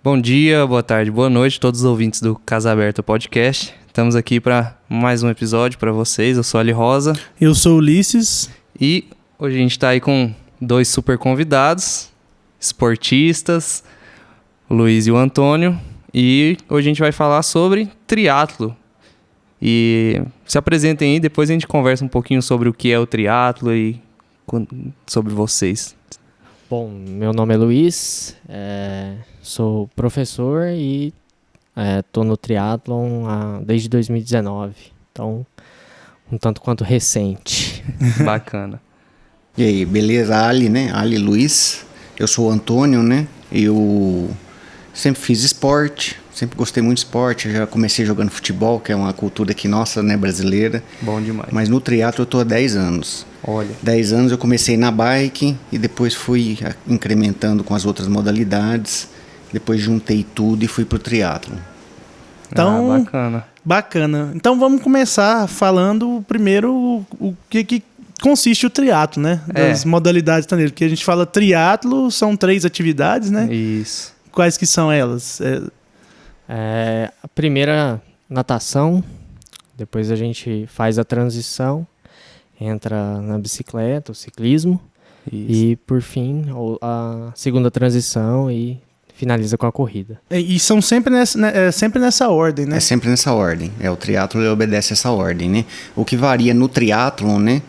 Bom dia, boa tarde, boa noite a todos os ouvintes do Casa Aberta Podcast. Estamos aqui para mais um episódio para vocês. Eu sou Ali Rosa. Eu sou Ulisses. E hoje a gente está aí com dois super convidados, esportistas, o Luiz e o Antônio. E hoje a gente vai falar sobre triatlo. E se apresentem aí, depois a gente conversa um pouquinho sobre o que é o triatlo e sobre vocês. Bom, meu nome é Luiz, sou professor e estou no triatlon desde 2019, então um tanto quanto recente. Bacana. E aí, beleza? Ali, né? Ali Luiz, eu sou o Antônio, né? Eu sempre fiz esporte, sempre gostei muito de esporte, eu já comecei jogando futebol, que é uma cultura aqui nossa, né, brasileira. Bom demais. Mas no triatlo eu tô há 10 anos. Olha. 10 anos eu comecei na bike e depois fui incrementando com as outras modalidades. Depois juntei tudo e fui pro triatlo. Então, bacana. Então vamos começar falando primeiro o que consiste o triatlo, né? Das modalidades também. Porque a gente fala triatlo, são 3 atividades, né? Isso. Quais que são elas? A primeira, natação, depois a gente faz a transição, entra na bicicleta, o ciclismo, e por fim a segunda transição e finaliza com a corrida. E são sempre nessa ordem, né? É sempre nessa ordem. O triatlo ele obedece essa ordem, né? O que varia no triatlon, né?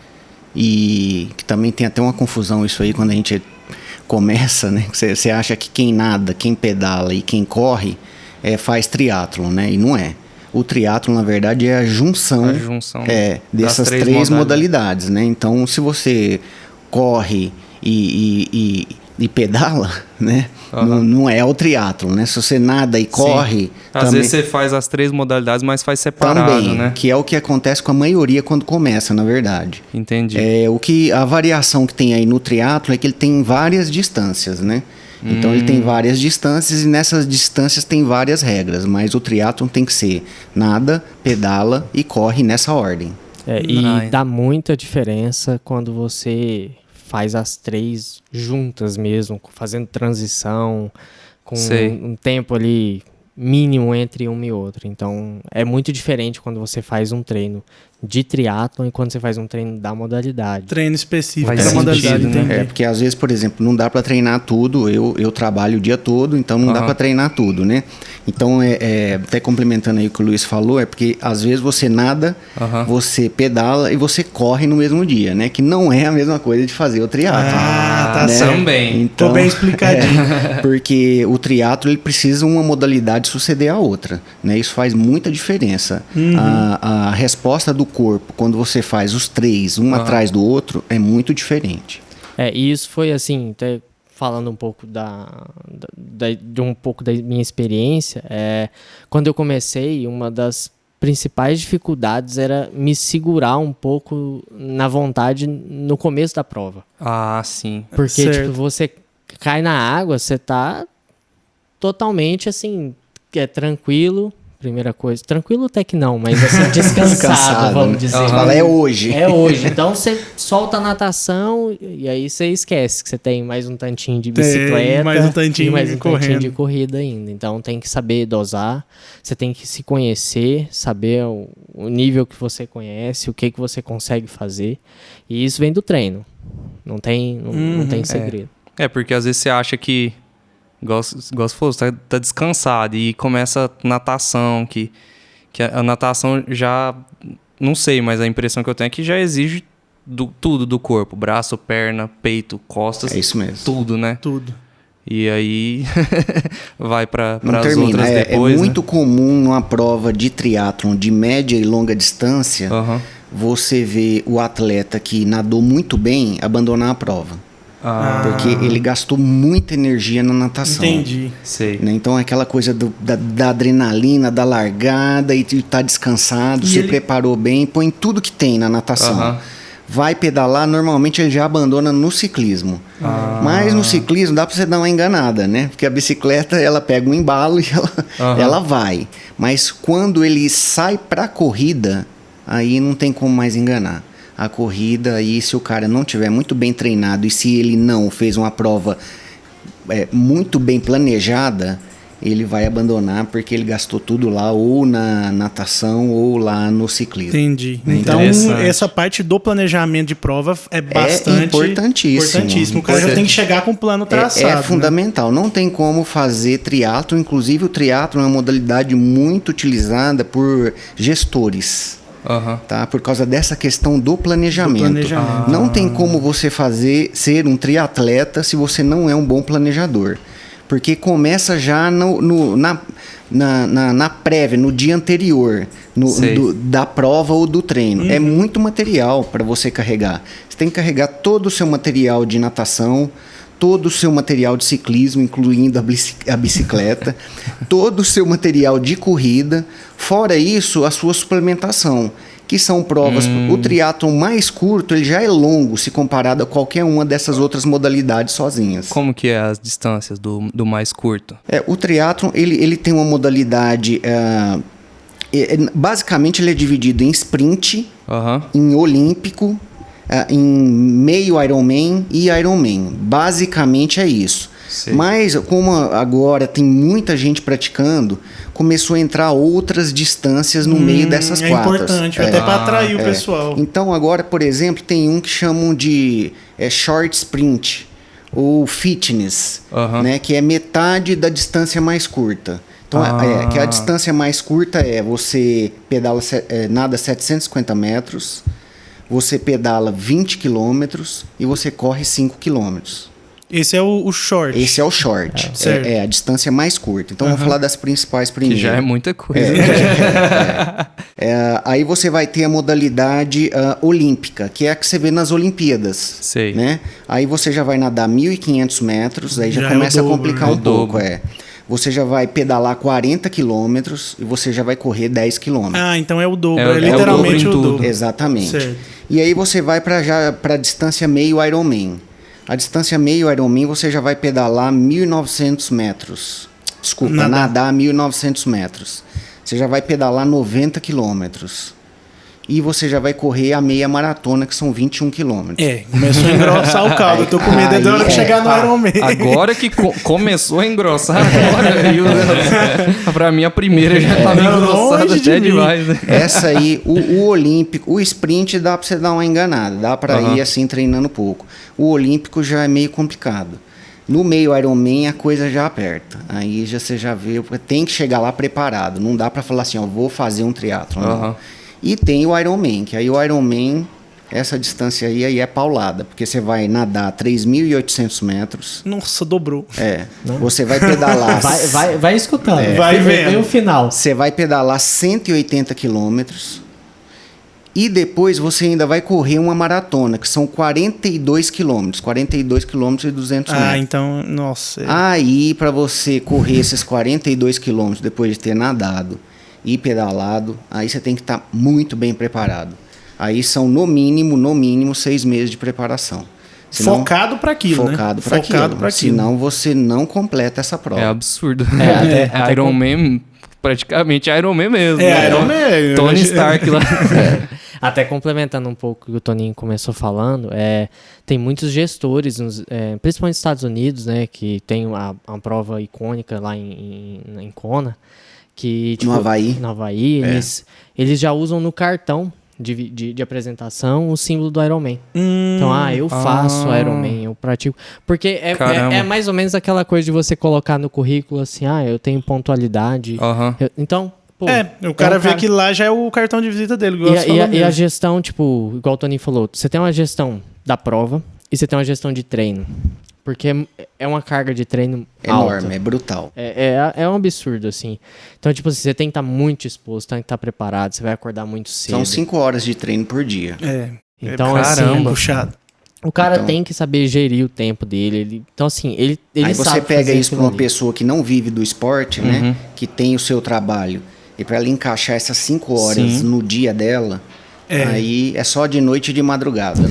E que também tem até uma confusão isso aí quando a gente começa, né? Você acha que quem nada, quem pedala e quem corre faz triatlon, né? E não é. O triatlon, na verdade, é a junção dessas três modalidades, né? Então, se você corre e pedala, né? Uhum. Não é o triatlon, né? Se você nada e corre... Às vezes você faz as 3 modalidades, mas faz separado, também, né? Que é o que acontece com a maioria quando começa, na verdade. Entendi. A variação que tem aí no triatlon é que ele tem várias distâncias, né? Então ele tem várias distâncias e nessas distâncias tem várias regras, mas o triatlon tem que ser nada, pedala e corre nessa ordem. Dá muita diferença quando você faz as 3 juntas mesmo, fazendo transição, com um tempo ali mínimo entre uma e outra. Então é muito diferente quando você faz um treino de triatlon e quando você faz um treino da modalidade. Treino específico da modalidade, né? Porque às vezes, por exemplo, não dá para treinar tudo. Eu trabalho o dia todo, então não dá para treinar tudo, né? Então, até complementando aí o que o Luiz falou, é porque às vezes você nada, você pedala e você corre no mesmo dia, né? Que não é a mesma coisa de fazer o triatlon. Tá né? Também. Então, tô bem explicadinho. Porque o triatlon ele precisa uma modalidade suceder à outra, né? Isso faz muita diferença. A resposta do corpo, quando você faz os 3, um atrás do outro, é muito diferente. E isso foi assim, até falando um pouco de um pouco da minha experiência, quando eu comecei, uma das principais dificuldades era me segurar um pouco na vontade no começo da prova. Ah, sim. Porque tipo, você cai na água, você tá totalmente assim, tranquilo. Primeira coisa, tranquilo até que não, mas assim, descansado, vamos dizer. Você fala, é hoje. É hoje. Então você solta a natação e aí você esquece que você tem mais um tantinho de bicicleta mais um tantinho e mais um correndo. tantinho de corrida ainda. Então tem que saber dosar, você tem que se conhecer, saber o nível que você conhece, o que você consegue fazer. E isso vem do treino. Não tem segredo. Porque às vezes você acha que igual você falou, você tá descansado e começa a natação, que a natação já, não sei, mas a impressão que eu tenho é que já exige tudo do corpo, braço, perna, peito, costas. É isso mesmo. Tudo, né? Tudo. E aí vai para as termina. outras depois. É muito comum numa prova de triatlon de média e longa distância, você ver o atleta que nadou muito bem abandonar a prova. Porque ele gastou muita energia na natação. Entendi. Sei. Né? Então é aquela coisa da adrenalina, da largada e tá descansado, preparou bem, põe tudo que tem na natação. Vai pedalar, normalmente ele já abandona no ciclismo. Mas no ciclismo dá pra você dar uma enganada, né? Porque a bicicleta, ela pega um embalo e ela vai. Mas quando ele sai pra corrida, aí não tem como mais enganar. A corrida, aí se o cara não tiver muito bem treinado e se ele não fez uma prova muito bem planejada, ele vai abandonar porque ele gastou tudo lá, ou na natação, ou lá no ciclismo. Entendi. Então, essa parte do planejamento de prova é bastante importantíssimo. O cara já tem que chegar com o plano traçado. É fundamental. Não tem como fazer triatlo. Inclusive, o triatlo é uma modalidade muito utilizada por gestores. Tá? Por causa dessa questão do planejamento. Não tem como você ser um triatleta se você não é um bom planejador. Porque começa já na prévia, no dia anterior da prova ou do treino. É muito material para você carregar. Você tem que carregar todo o seu material de natação, todo o seu material de ciclismo, incluindo a bicicleta, todo o seu material de corrida, fora isso, a sua suplementação, que são provas. O triatlon mais curto, ele já é longo se comparado a qualquer uma dessas outras modalidades sozinhas. Como que é as distâncias do mais curto? O triatlon, ele tem uma modalidade... basicamente, ele é dividido em sprint, em olímpico, em meio Ironman e Ironman. Basicamente é isso. Sei. Mas como agora tem muita gente praticando, começou a entrar outras distâncias no meio dessas quatro. É importante, até para atrair o pessoal. Então agora, por exemplo, tem um que chamam de short sprint ou fitness, né, que é metade da distância mais curta. Então, que a distância mais curta é você nada 750 metros, você pedala 20 quilômetros e você corre 5 quilômetros. Esse é o short. Esse é o short. É a distância mais curta. Então, vamos falar das principais primeiro. Que já é muita coisa. Aí você vai ter a modalidade olímpica, que é a que você vê nas Olimpíadas. Sei. Né? Aí você já vai nadar 1.500 metros, aí já começa a complicar um pouco. Você já vai pedalar 40 quilômetros e você já vai correr 10 quilômetros. Então é o dobro. É literalmente o dobro. Exatamente. Certo. E aí você vai para a distância meio Ironman. A distância meio Ironman você já vai pedalar 1.900 metros. Desculpa, nadar 1.900 metros. Você já vai pedalar 90 quilômetros. E você já vai correr a meia maratona, que são 21 quilômetros. Começou a engrossar o caldo. Eu tô com medo de hora que chegar no Ironman. Agora que começou a engrossar, agora viu? Pra mim, a primeira já tava engrossada até demais. Né? Essa aí, o olímpico, o sprint dá pra você dar uma enganada. Dá pra ir assim, treinando pouco. O olímpico já é meio complicado. No meio Ironman, a coisa já aperta. Aí você já vê, tem que chegar lá preparado. Não dá pra falar assim, vou fazer um triatlon. E tem o Ironman, que aí o Ironman, essa distância aí é paulada, porque você vai nadar 3.800 metros. Nossa, dobrou. Você vai pedalar... vai escutando, vai vendo o final. Você vai pedalar 180 quilômetros e depois você ainda vai correr uma maratona, que são 42 quilômetros, 42 quilômetros e 200 metros. Então, nossa. Aí, para você correr esses 42 quilômetros depois de ter nadado e pedalado, aí você tem que estar muito bem preparado. Aí são no mínimo 6 meses de preparação. Senão, focado para aquilo, focado para aquilo. Senão você não completa essa prova. É absurdo. Ironman, praticamente Ironman mesmo. Ironman. Tony Stark lá. Até complementando um pouco o que o Toninho começou falando, tem muitos gestores, principalmente nos Estados Unidos, né, que tem uma prova icônica lá em Kona, que, tipo, no Havaí, eles já usam no cartão de apresentação o símbolo do Ironman. Então, eu faço Ironman, eu pratico. Porque é mais ou menos aquela coisa de você colocar no currículo assim, eu tenho pontualidade. Então, o cara vê que lá já é o cartão de visita dele. E a gestão, tipo, igual o Toninho falou, você tem uma gestão da prova e você tem uma gestão de treino. Porque é uma carga de treino enorme, alta. é brutal. É um absurdo, assim. Então, tipo assim, você tem que estar muito exposto, tem que estar preparado, você vai acordar muito cedo. São 5 horas de treino por dia. Então, assim, puxado. O cara tem que saber gerir o tempo dele. Então, assim, ele aí sabe você pega isso para uma ali. pessoa que não vive do esporte, né? Que tem o seu trabalho. E para ela encaixar essas 5 horas no dia dela... Aí é só de noite e de madrugada,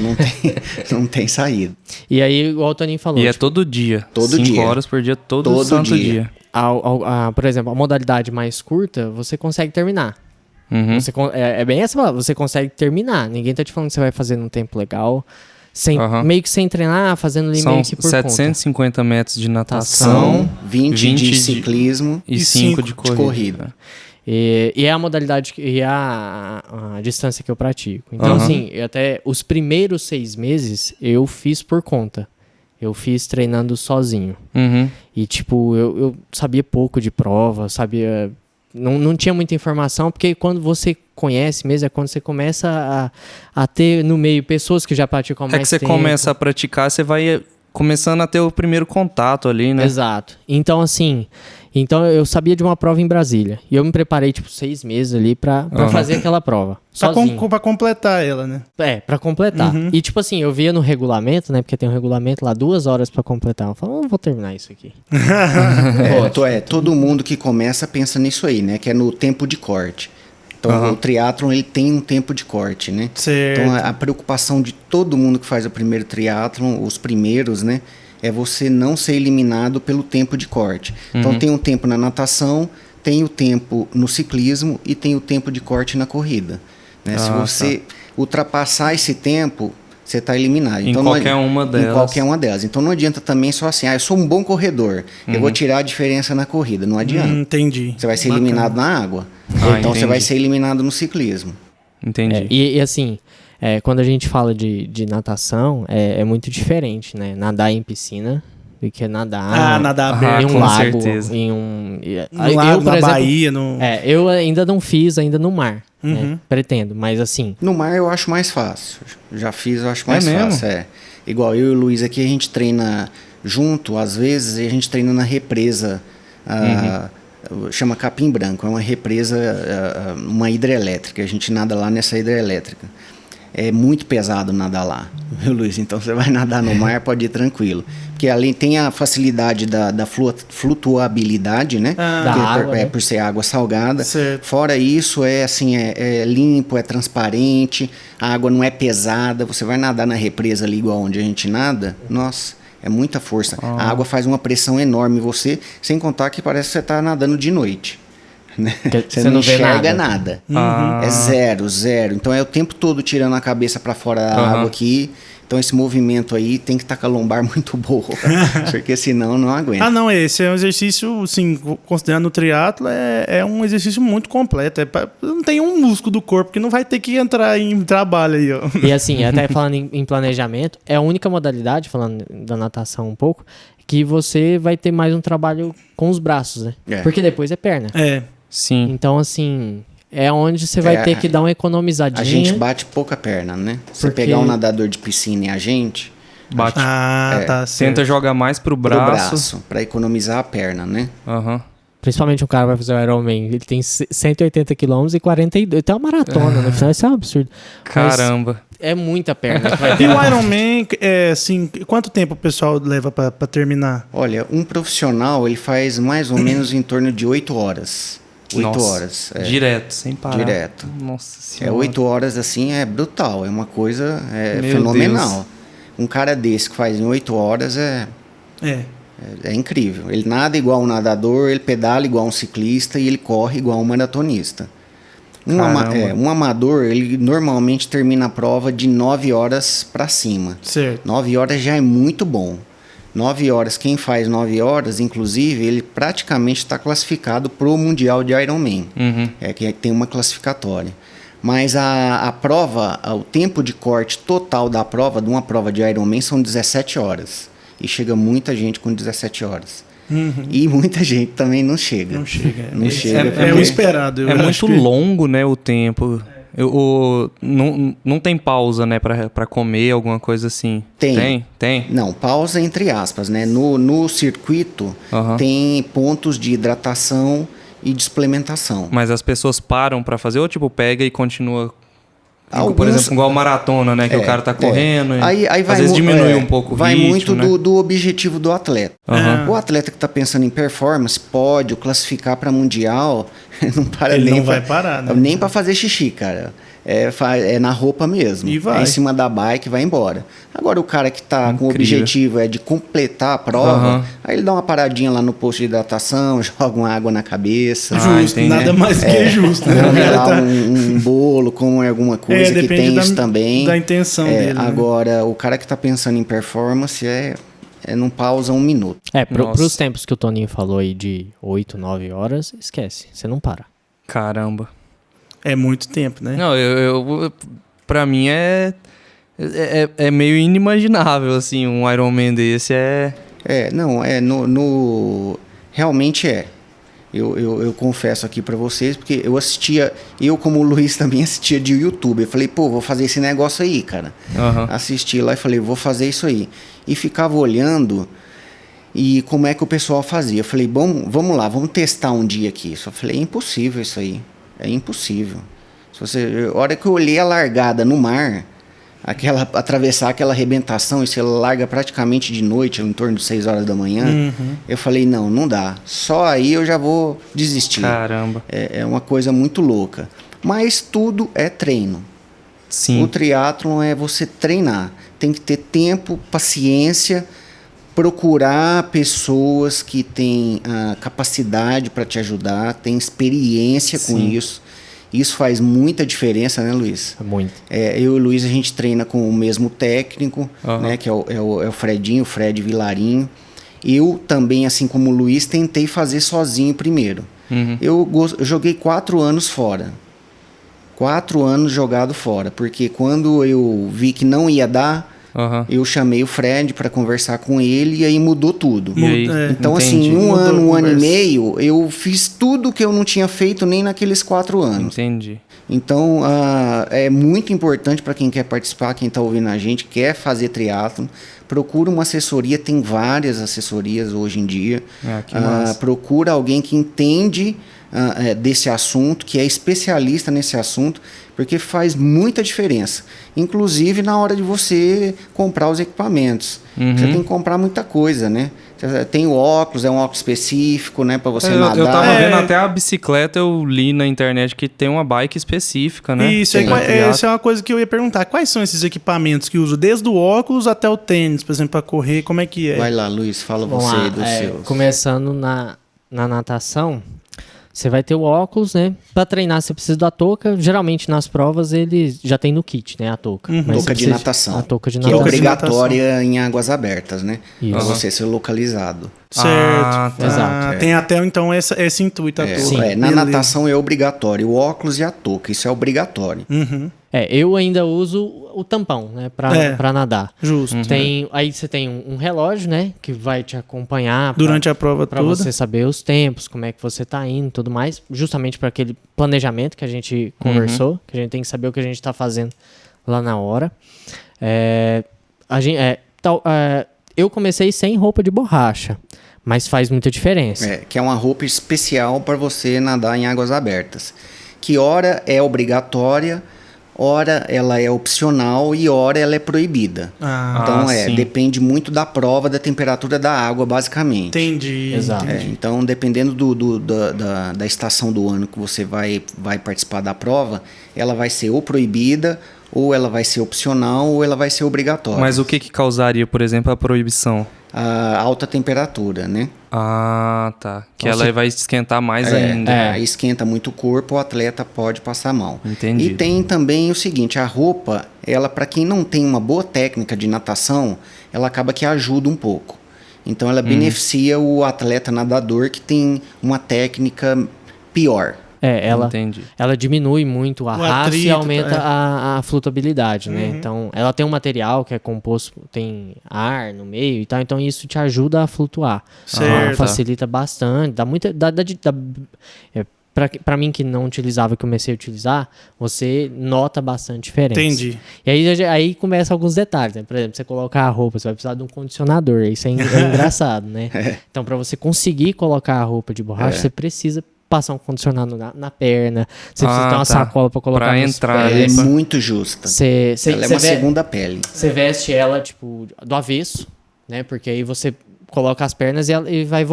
não tem saída. E aí, igual o Toninho falou... E todo dia. Todo 5 horas por dia, todo santo dia. Por exemplo, a modalidade mais curta, você consegue terminar. É bem essa palavra, você consegue terminar. Ninguém tá te falando que você vai fazer num tempo legal. meio que sem treinar, fazendo ali meio que por 750 metros de natação, 20 de ciclismo e 5 de corrida. E é a modalidade e a distância que eu pratico. Então, assim, até os primeiros 6 meses eu fiz por conta. Eu fiz treinando sozinho. E, tipo, eu sabia pouco de prova, sabia... Não tinha muita informação, porque quando você conhece mesmo, é quando você começa a ter no meio pessoas que já praticam mais tempo. É que você começa a praticar, você vai começando a ter o primeiro contato ali, né? Exato. Então, assim... Então, eu sabia de uma prova em Brasília. E eu me preparei, tipo, 6 meses ali pra fazer aquela prova. Sozinho. Pra completar ela, né? Pra completar. E, tipo assim, eu via no regulamento, né? Porque tem um regulamento lá, 2 horas pra completar. Eu falo, não vou terminar isso aqui. Todo mundo que começa pensa nisso aí, né? Que é no tempo de corte. Então, o triatlon, ele tem um tempo de corte, né? Certo. Então, a preocupação de todo mundo que faz o primeiro triatlon, os primeiros, né? É você não ser eliminado pelo tempo de corte. Então, tem um tempo na natação, tem o tempo no ciclismo e tem o tempo de corte na corrida. Né? Se você ultrapassar esse tempo, você está eliminado. Então, qualquer uma delas. Então, não adianta também só assim, eu sou um bom corredor, eu vou tirar a diferença na corrida. Não adianta. Entendi. Você vai ser eliminado na água. Então, você vai ser eliminado no ciclismo. Entendi. E assim... quando a gente fala de natação, é muito diferente, né? Nadar em piscina do que nadar nadar aberto, em um com lago. certeza. No lago, na Bahia. Eu ainda não fiz no mar. Né? Pretendo, mas assim... No mar eu acho mais fácil. Já fiz, eu acho mais fácil. Igual eu e o Luiz aqui, a gente treina junto, às vezes, e a gente treina na represa... chama Capim Branco, é uma represa, uma hidrelétrica. A gente nada lá nessa hidrelétrica. É muito pesado nadar lá, viu, Luiz? Então você vai nadar no mar, pode ir tranquilo. Porque além tem a facilidade da flutuabilidade, né? Da água, né? Por ser água salgada. Certo. Fora isso, é limpo, é transparente, a água não é pesada. Você vai nadar na represa ali, igual onde a gente nada, nossa, é muita força. A água faz uma pressão enorme em você, sem contar que parece que você está nadando de noite. Né? Você não enxerga nada. É zero. Então é o tempo todo tirando a cabeça para fora da água aqui. Então esse movimento aí tem que estar com a lombar muito boa, porque senão não aguenta. Não, esse é um exercício, assim, considerando o triatlo, é um exercício muito completo. Não tem um músculo do corpo que não vai ter que entrar em trabalho aí, ó. E assim, até falando em planejamento, é a única modalidade, falando da natação um pouco, que você vai ter mais um trabalho com os braços, né? Porque depois é perna. Sim. Então, assim, é onde você vai ter que dar uma economizadinha. A gente bate pouca perna, né? Você pegar um nadador de piscina e a gente... Bate. Tá certo. Tenta jogar mais pro braço. Para economizar a perna, né? Principalmente um cara vai fazer o Ironman, ele tem 180 km e 42, tem uma maratona, no final isso é um absurdo. Caramba. Mas é muita perna. E o Ironman, assim, quanto tempo o pessoal leva pra terminar? Olha, um profissional, ele faz mais ou menos em torno de 8 horas. 8 horas. Direto, sem parar. Direto. Nossa Senhora. 8 horas, assim, é brutal. É uma coisa fenomenal. Deus. Um cara desse que faz em 8 horas é incrível. Ele nada igual um nadador, ele pedala igual um ciclista e ele corre igual um maratonista. Um amador, ele normalmente termina a prova de 9 horas para cima. Certo. 9 horas já é muito bom. 9 horas, quem faz 9 horas, inclusive, ele praticamente está classificado para o Mundial de Ironman. Que tem uma classificatória. Mas a prova, o tempo de corte total da prova, de uma prova de Ironman, são 17 horas. E chega muita gente com 17 horas. E muita gente também não chega. Não chega. Não chega. É o esperado. É muito longo, né, o tempo. Não tem pausa, né, pra comer, alguma coisa assim? Tem? Não, pausa entre aspas, né? No circuito tem pontos de hidratação e de suplementação. Mas as pessoas param pra fazer ou tipo pega e continua... Por exemplo, igual maratona, né? Que o cara tá correndo. Aí vai, às vezes diminui um pouco o vai ritmo, muito né? do objetivo do atleta. O atleta que tá pensando em performance, pode classificar para mundial, não para Ele nem não vai parar, né? Nem para fazer xixi, cara. é na roupa mesmo. E vai. É em cima da bike, vai embora. Agora o cara que tá com o objetivo de completar a prova, aí ele dá uma paradinha lá no posto de hidratação, joga uma água na cabeça. Justo, nada mais que justo. Né? Come lá um bolo, come alguma coisa que tem isso também. Da intenção dele. Agora, né? O cara que tá pensando em performance não pausa 1 minuto. Pros tempos que o Toninho falou aí de 8, 9 horas, esquece, você não para. Caramba. É muito tempo, né? Não, pra mim é meio inimaginável, assim, um Ironman desse realmente é. Eu confesso aqui pra vocês, porque eu como o Luiz também assistia de YouTube. Eu falei, vou fazer esse negócio aí, cara. Assisti lá e falei, vou fazer isso aí. E ficava olhando e como é que o pessoal fazia. Eu falei, vamos lá, vamos testar um dia aqui. Só falei, é impossível isso aí. É impossível. A hora que eu olhei a largada no mar, atravessar aquela arrebentação, e você larga praticamente de noite, em torno de 6 horas da manhã, eu falei, não dá. Só aí eu já vou desistir. Caramba. É uma coisa muito louca. Mas tudo é treino. Sim. O triatlon é você treinar. Tem que ter tempo, paciência, procurar pessoas que têm a capacidade para te ajudar, têm experiência com isso. Isso faz muita diferença, né, Luiz? Muito. Eu e o Luiz, a gente treina com o mesmo técnico, né, que é o Fredinho, o Fred Vilarinho. Eu também, assim como o Luiz, tentei fazer sozinho primeiro. Eu joguei 4 anos fora. 4 anos jogado fora, porque quando eu vi que não ia dar, eu chamei o Fred para conversar com ele e aí mudou tudo. Então, assim, em um ano e meio, eu fiz tudo que eu não tinha feito nem naqueles 4 anos. Entendi. Então, é muito importante para quem quer participar, quem está ouvindo a gente, quer fazer triatlon, procura uma assessoria, tem várias assessorias hoje em dia. Procura alguém que entende desse assunto, que é especialista nesse assunto, porque faz muita diferença. Inclusive na hora de você comprar os equipamentos. Você tem que comprar muita coisa, né? Tem o óculos, é um óculos específico, né? Para você nadar. Eu tava vendo até a bicicleta, eu li na internet que tem uma bike específica, né? Isso é uma coisa que eu ia perguntar. Quais são esses equipamentos que uso? Desde o óculos até o tênis, por exemplo, para correr, como é que é? Vai lá, Luiz, fala você dos seus. Começando na natação, você vai ter o óculos, né? Pra treinar você precisa da touca. Geralmente nas provas ele já tem no kit, né? A touca. Touca de natação. A touca de natação. Que é obrigatória em águas abertas, né? Pra você ser localizado. Certo. Exato. Tem até então esse intuito. Na natação é obrigatório. O óculos e a touca, isso é obrigatório. Eu ainda uso o tampão, né? Pra nadar. Justo. Aí você tem um relógio, né? Que vai te acompanhar durante a prova toda. Pra você saber os tempos, como é que você tá indo e tudo mais. Justamente para aquele planejamento que a gente conversou. Que a gente tem que saber o que a gente tá fazendo lá na hora. Eu comecei sem roupa de borracha. Mas faz muita diferença. Que é uma roupa especial para você nadar em águas abertas. Que ora é obrigatória, ora ela é opcional e ora ela é proibida. Então depende muito da prova, da temperatura da água, basicamente. Entendi. Exato. Então, dependendo da estação do ano que você vai participar da prova, ela vai ser ou proibida, ou ela vai ser opcional, ou ela vai ser obrigatória. Mas o que causaria, por exemplo, a proibição? A alta temperatura, né? Tá. Que ela vai esquentar mais ainda. Esquenta muito o corpo, o atleta pode passar mal. Entendi. E tem também o seguinte, a roupa, ela para quem não tem uma boa técnica de natação, ela acaba que ajuda um pouco. Então ela beneficia o atleta nadador que tem uma técnica pior. Ela diminui muito a raça e aumenta a flutuabilidade, né? Então, ela tem um material que é composto, tem ar no meio e tal, então isso te ajuda a flutuar. Certo. Facilita bastante, dá muita... Pra mim que não utilizava, que comecei a utilizar, você nota bastante diferença. Entendi. E aí começam alguns detalhes, né? Por exemplo, você colocar a roupa, você vai precisar de um condicionador, isso é engraçado, né? Então, pra você conseguir colocar a roupa de borracha, você precisa passar um condicionado na perna, você precisa ter uma sacola para colocar pra nos entrar. pés. Ela é muito justa. Ela é uma segunda pele. Você veste ela, tipo, do avesso, né? Porque aí você coloca as pernas e vai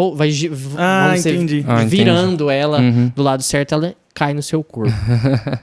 entendi. virando ela do lado certo, ela cai no seu corpo.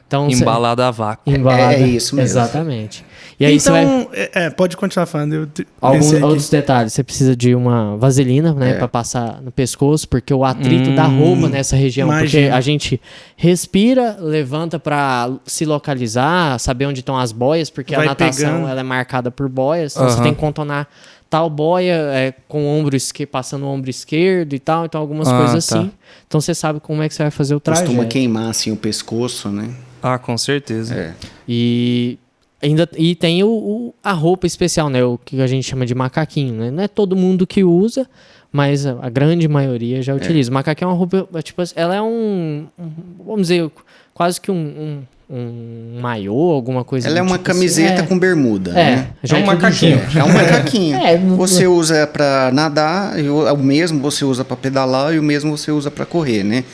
Então, Embalado a vácuo. Embalado, é isso mesmo. Exatamente. E aí então, pode continuar falando. Alguns outros detalhes. Você precisa de uma vaselina, né? Pra passar no pescoço, porque o atrito da roupa nessa região. Imagina. Porque a gente respira, levanta pra se localizar, saber onde estão as boias, porque a natação ela é marcada por boias. Então você tem que contornar tal boia com o ombro passando o ombro esquerdo e tal. Então algumas coisas assim. Então você sabe como é que você vai fazer o trajeto. Costuma queimar assim o pescoço, né? Ah, com certeza. E tem a roupa especial, né? O que a gente chama de macaquinho, né? Não é todo mundo que usa, mas a grande maioria já utiliza. O macaquinho é uma roupa, tipo, ela é vamos dizer, quase que um maiô, alguma coisa. Ela é uma camiseta com bermuda, né? É um macaquinho. É um macaquinho. Você usa para nadar, o mesmo você usa para pedalar e o mesmo você usa para correr, né?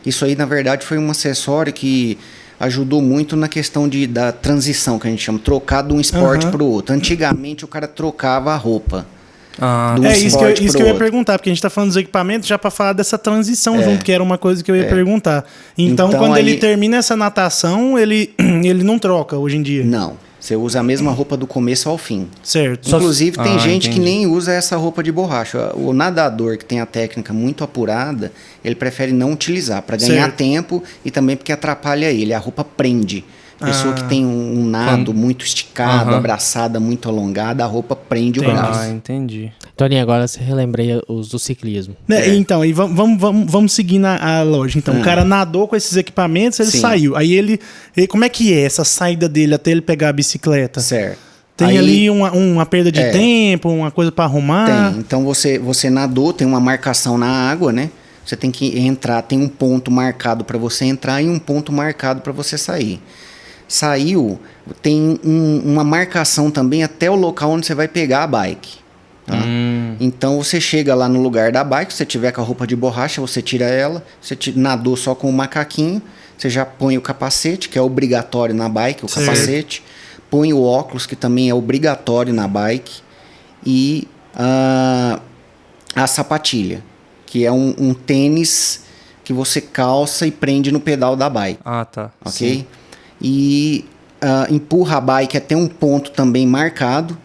Isso aí, na verdade, foi um acessório que ajudou muito na questão da transição, que a gente chama, trocar de um esporte para o outro. Antigamente, o cara trocava a roupa. Isso que eu ia perguntar, porque a gente está falando dos equipamentos já para falar dessa transição junto, que era uma coisa que eu ia perguntar. Então quando ele termina essa natação, ele não troca hoje em dia? Não. Você usa a mesma roupa do começo ao fim. Certo. Inclusive, tem gente que nem usa essa roupa de borracha. O nadador que tem a técnica muito apurada, ele prefere não utilizar, para ganhar tempo e também porque atrapalha ele. A roupa prende. Pessoa que tem um nado muito esticado, abraçada, muito alongada, a roupa prende o braço. Ah, entendi. Toninho, agora você relembrei os do ciclismo. Então, e vamos seguir a lógica. Então, o cara nadou com esses equipamentos, ele saiu. Aí ele como é que é essa saída dele até ele pegar a bicicleta? Certo. Tem ali uma perda de tempo, uma coisa para arrumar? Tem. Então, você nadou, tem uma marcação na água, né? Você tem que entrar, tem um ponto marcado para você entrar e um ponto marcado para você sair. Saiu, tem uma marcação também até o local onde você vai pegar a bike. Tá? Então você chega lá no lugar da bike, se você tiver com a roupa de borracha, você tira ela, você nadou só com o macaquinho, você já põe o capacete, que é obrigatório na bike, capacete, põe o óculos, que também é obrigatório na bike, e a sapatilha, que é um tênis que você calça e prende no pedal da bike. Ah, tá. Ok? Sim. E empurra a bike até um ponto também marcado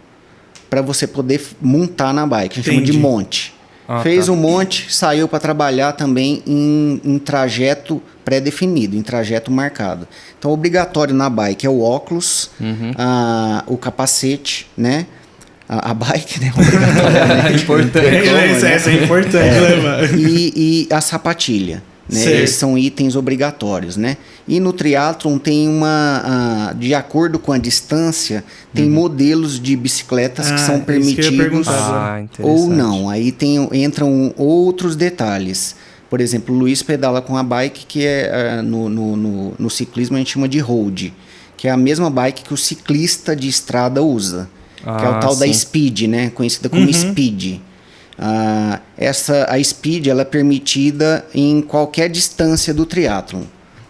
para você poder montar na bike. A gente chama de monte. Fez um monte, saiu para trabalhar também em trajeto pré-definido, em trajeto marcado. Então, obrigatório na bike é o óculos, o capacete, né? A bike, né? É importante. É importante levar. E a sapatilha. Né? Esses são itens obrigatórios, né? E no triatlon tem de acordo com a distância, tem modelos de bicicletas que são permitidos ou não. Aí entram outros detalhes. Por exemplo, o Luiz pedala com a bike que no ciclismo a gente chama de road, que é a mesma bike que o ciclista de estrada usa, que é o tal da Speed, né? Conhecida como Speed. A Speed ela é permitida em qualquer distância do triatlon,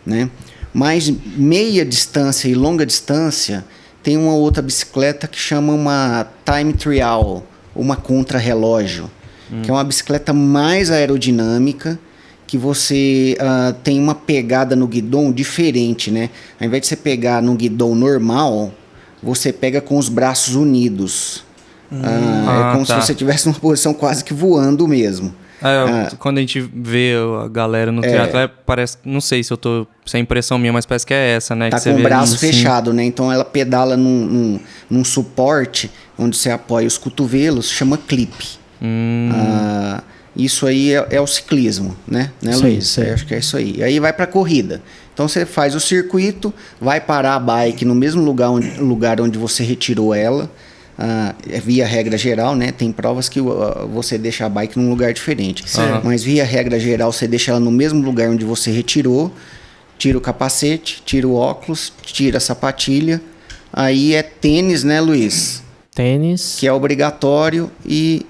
né? Mas meia distância e longa distância tem uma outra bicicleta que chama uma time trial, uma contrarrelógio, que é uma bicicleta mais aerodinâmica, que você tem uma pegada no guidão diferente, né? Ao invés de você pegar no guidão normal, você pega com os braços unidos. É como se você estivesse numa posição quase que voando mesmo. Quando a gente vê a galera no triatlo, parece, não sei se é impressão minha, mas parece que é essa, né? Tá que você com o braço assim. fechado, né? Então ela pedala num suporte onde você apoia os cotovelos, chama clipe. Isso aí é o ciclismo, né Luiz? Acho que é isso aí. Aí vai pra corrida. Então você faz o circuito, vai parar a bike no mesmo lugar onde você retirou ela. Via regra geral, né? Tem provas que você deixa a bike num lugar diferente. Mas via regra geral, você deixa ela no mesmo lugar onde você retirou, tira o capacete, tira o óculos, tira a sapatilha. Aí é tênis, né, Luiz? Tênis. Que é obrigatório e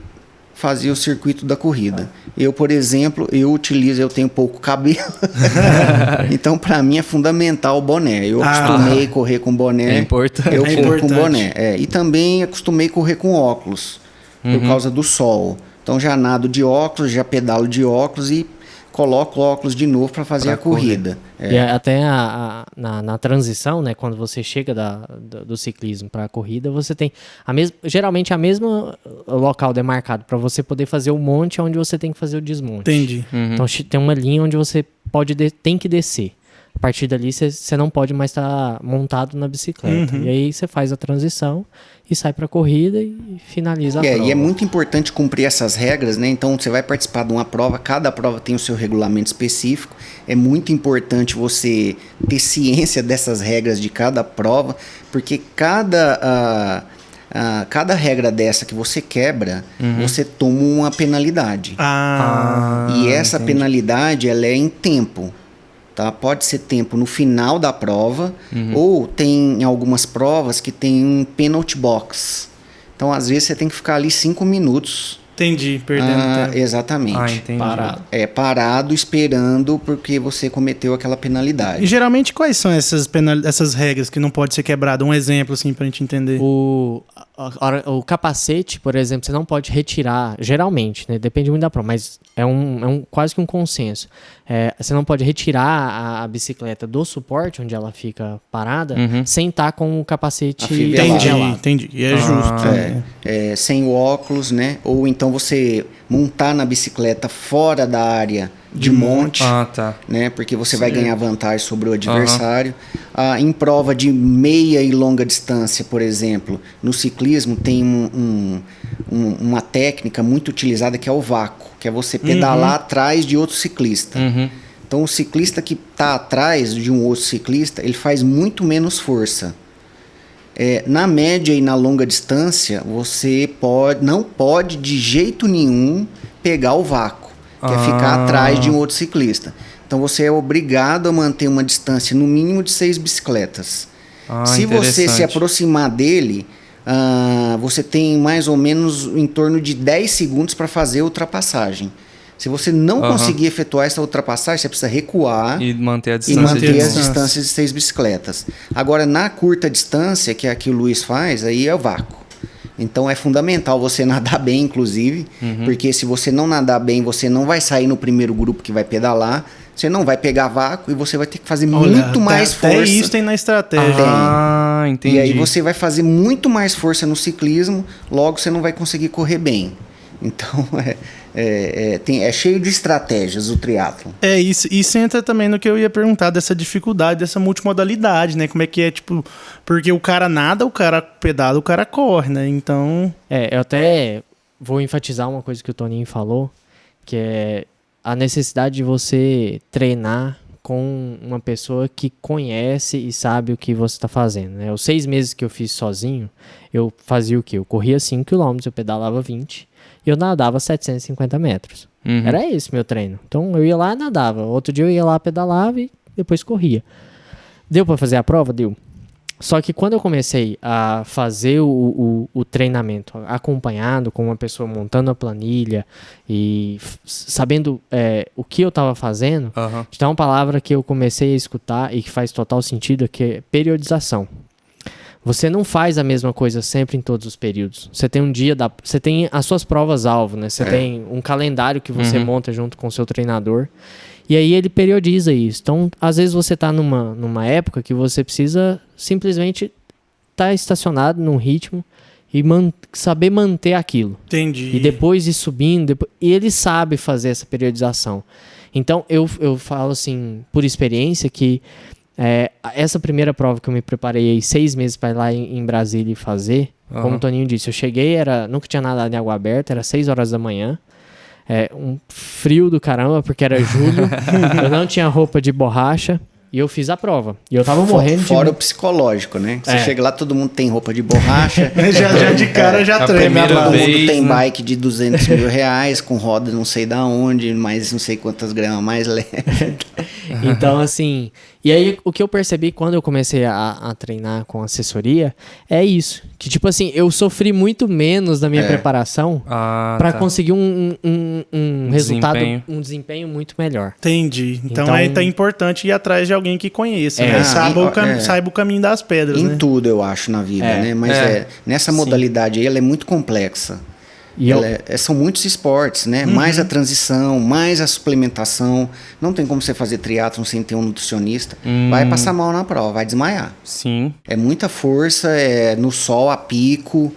fazia o circuito da corrida. Eu, por exemplo, eu tenho pouco cabelo. Então, para mim, é fundamental o boné. Eu acostumei correr com boné. É importante. Eu corro com boné. E também acostumei correr com óculos, por causa do sol. Então, já nado de óculos, já pedalo de óculos e coloca o óculos de novo para fazer a corrida. E até na transição, né, quando você chega do ciclismo para a corrida, você tem geralmente a mesma local demarcado para você poder fazer o monte onde você tem que fazer o desmonte. Entendi. Então tem uma linha onde você tem que descer. A partir dali você não pode mais estar montado na bicicleta. E aí você faz a transição e sai para a corrida e finaliza a prova. E é muito importante cumprir essas regras, né? Então você vai participar de uma prova, cada prova tem o seu regulamento específico. É muito importante você ter ciência dessas regras de cada prova, porque cada regra dessa que você quebra, você toma uma penalidade. E essa penalidade, ela é em tempo. Tá? Pode ser tempo no final da prova, ou tem algumas provas que tem um penalty box. Então, às vezes, você tem que ficar ali 5 minutos. Entendi, perdendo tempo. Exatamente. Entendi. Parado. Parado, esperando, porque você cometeu aquela penalidade. E geralmente, quais são essas regras que não pode ser quebrada? Um exemplo, assim, pra gente entender. O capacete, por exemplo, você não pode retirar, geralmente, né? Depende muito da prova, mas é quase que um consenso. Você não pode retirar a bicicleta do suporte, onde ela fica parada, sem estar com o capacete afivelado. Entendi. E é justo. Sem o óculos, né? Ou então você montar na bicicleta fora da área de monte, né? Porque você vai ganhar vantagem sobre o adversário. Em prova de meia e longa distância, por exemplo, no ciclismo tem uma técnica muito utilizada que é o vácuo, que é você pedalar atrás de outro ciclista. Então o ciclista que está atrás de um outro ciclista, ele faz muito menos força. Na média e na longa distância, você não pode de jeito nenhum pegar o vácuo, que é ficar atrás de um outro ciclista. Então você é obrigado a manter uma distância no mínimo de 6 bicicletas. Se você se aproximar dele, você tem mais ou menos em torno de 10 segundos para fazer a ultrapassagem. Se você não conseguir efetuar essa ultrapassagem, você precisa recuar e manter as distâncias de 6 bicicletas. Agora, na curta distância, que é a que o Luiz faz, aí é o vácuo. Então é fundamental você nadar bem, inclusive, porque se você não nadar bem, você não vai sair no primeiro grupo que vai pedalar, você não vai pegar vácuo e você vai ter que fazer muito mais força. Até isso tem na estratégia. Entendi. E aí você vai fazer muito mais força no ciclismo, logo você não vai conseguir correr bem. Então é cheio de estratégias o triatlon. Isso entra também no que eu ia perguntar, dessa dificuldade, dessa multimodalidade, né? Como é que é, tipo... Porque o cara nada, o cara pedala, o cara corre, né? Então... Eu até vou enfatizar uma coisa que o Toninho falou, que é a necessidade de você treinar com uma pessoa que conhece e sabe o que você está fazendo, né? Os 6 meses que eu fiz sozinho, eu fazia o quê? Eu corria 5 km, eu pedalava 20 e eu nadava 750 metros. Era esse meu treino. Então eu ia lá e nadava. Outro dia eu ia lá, pedalava e depois corria. Deu para fazer a prova? Deu. Só que quando eu comecei a fazer o treinamento acompanhado com uma pessoa montando a planilha e sabendo o que eu estava fazendo, então é uma palavra que eu comecei a escutar e que faz total sentido, que é periodização. Você não faz a mesma coisa sempre em todos os períodos. Você tem você tem as suas provas-alvo, né? Você tem um calendário que você monta junto com o seu treinador. E aí ele periodiza isso. Então, às vezes você está numa época que você precisa simplesmente estar estacionado num ritmo e saber manter aquilo. Entendi. E depois ir subindo. E ele sabe fazer essa periodização. Então, eu falo assim, por experiência, que essa primeira prova que eu me preparei aí 6 meses para ir lá em Brasília e fazer, como o Toninho disse, eu cheguei, nunca tinha nadado em água aberta, era 6 horas da manhã. Um frio do caramba, porque era julho. Eu não tinha roupa de borracha. E eu fiz a prova. E eu tava morrendo Fora o psicológico, né? Você chega lá, todo mundo tem roupa de borracha. já de cara já treme. Todo mundo tem bike de 200 mil reais, com roda não sei da onde, mas não sei quantas gramas mais leve. Então, assim... E aí, o que eu percebi quando eu comecei a treinar com assessoria é isso. Que, tipo assim, eu sofri muito menos da minha preparação para conseguir um resultado, um desempenho muito melhor. Entendi. Então aí tá importante ir atrás de alguém que conheça, né? Saiba o caminho das pedras, em né? tudo, eu acho, na vida, né? Mas nessa modalidade aí, ela é muito complexa. São muitos esportes, né? Mais a transição, mais a suplementação. Não tem como você fazer triatlon sem ter um nutricionista. Vai passar mal na prova, vai desmaiar. Sim. É muita força, no sol a pico.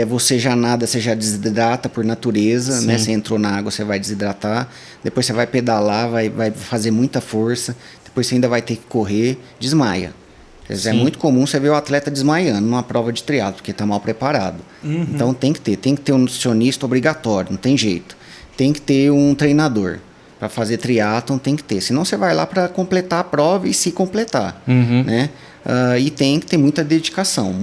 Você já nada, você já desidrata por natureza, né? Você entrou na água, você vai desidratar. Depois você vai pedalar, vai fazer muita força. Depois você ainda vai ter que correr, desmaia. É muito comum você ver o atleta desmaiando numa prova de triatlo, porque está mal preparado. Então tem que ter um nutricionista obrigatório, não tem jeito. Tem que ter um treinador. Para fazer triatlon tem que ter. Senão você vai lá para completar a prova e se completar, né? E tem que ter muita dedicação,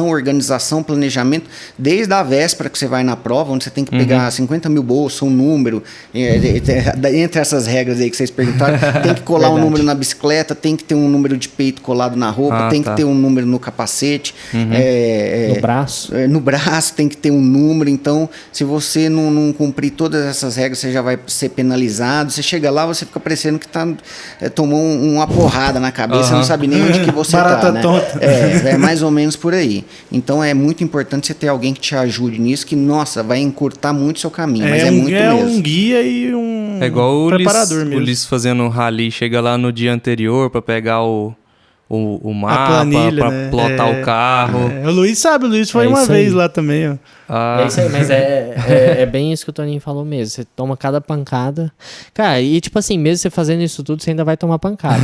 organização, planejamento, desde a véspera que você vai na prova, onde você tem que pegar 50 mil bolsas, um número, entre essas regras aí que vocês perguntaram, tem que colar um número na bicicleta, tem que ter um número de peito colado na roupa, tem que ter um número no capacete, no braço. No braço tem que ter um número. Então, se você não cumprir todas essas regras, você já vai ser penalizado. Você chega lá, você fica parecendo que tomou uma porrada na cabeça, não sabe nem onde que você barata né? tonta. É mais ou menos por aí. Então é muito importante você ter alguém que te ajude nisso, que, nossa, vai encurtar muito o seu caminho, mas muito mesmo. É um guia e um preparador mesmo. O Ulisses fazendo rally, chega lá no dia anterior para pegar o mapa, para plotar o carro. O Luiz foi uma vez lá também, ó. É isso aí, mas é bem isso que o Toninho falou mesmo. Você toma cada pancada. Cara, e tipo assim, mesmo você fazendo isso tudo, você ainda vai tomar pancada.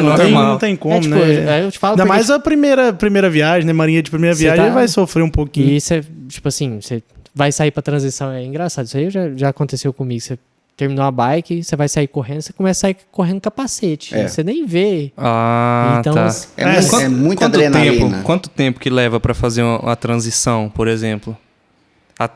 Não tem como, né? Eu te falo ainda mais a primeira viagem, né? Marinha de primeira viagem, vai sofrer um pouquinho. E você, tipo assim, você vai sair pra transição, é engraçado. Isso aí já aconteceu comigo. Você terminou a bike, você vai sair correndo, você começa a sair correndo capacete. Você nem vê. Então, tá. É muita adrenalina. Quanto tempo que leva pra fazer uma transição, por exemplo?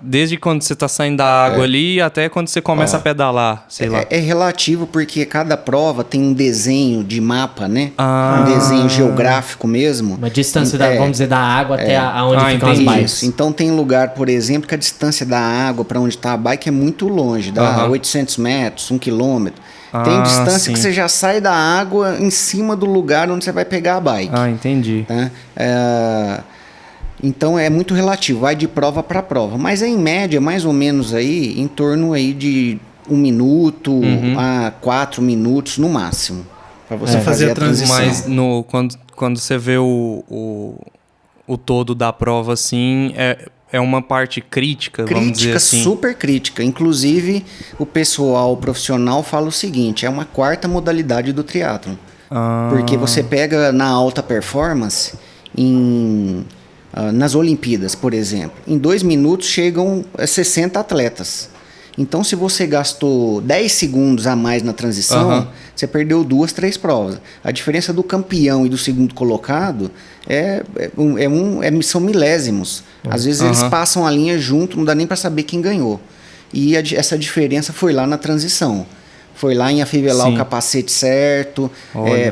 Desde quando você tá saindo da água ali até quando você começa a pedalar, sei lá. É relativo, porque cada prova tem um desenho de mapa, né? Um desenho geográfico mesmo. Uma distância, vamos dizer, da água até onde ficam as bikes. Então tem lugar, por exemplo, que a distância da água para onde está a bike é muito longe, dá 800 metros, 1 quilômetro. Tem distância que você já sai da água em cima do lugar onde você vai pegar a bike. Entendi. Tá? Então é muito relativo, vai de prova para prova. Mas em média, mais ou menos aí, em torno aí de 1 minuto a 4 minutos no máximo. Para você fazer a transição. Mas quando você vê o todo da prova assim, é uma parte crítica, vamos dizer assim. Super crítica. Inclusive, o pessoal profissional fala o seguinte, é uma 4ª modalidade do triatlon. Porque você pega na alta performance, nas Olimpíadas, por exemplo, em 2 minutos chegam 60 atletas. Então, se você gastou 10 segundos a mais na transição, você perdeu 2, 3 provas. A diferença do campeão e do segundo colocado são milésimos. Às vezes eles passam a linha junto, não dá nem para saber quem ganhou. E essa diferença foi lá na transição. Foi lá em afivelar o capacete certo,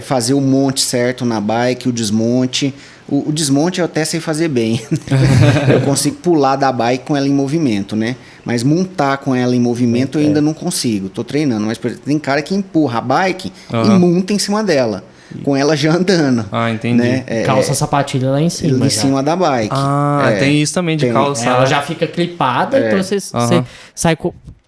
fazer o monte certo na bike, o desmonte. O desmonte eu até sei fazer bem. Eu consigo pular da bike com ela em movimento, né? Mas montar com ela em movimento eu ainda não consigo. Tô treinando. Mas, por exemplo, tem cara que empurra a bike e monta em cima dela. Com ela já andando. Entendi. Né? Calça sapatilha lá em cima. Em cima da bike. Tem isso também de calça. Ela já fica clipada, então você sai...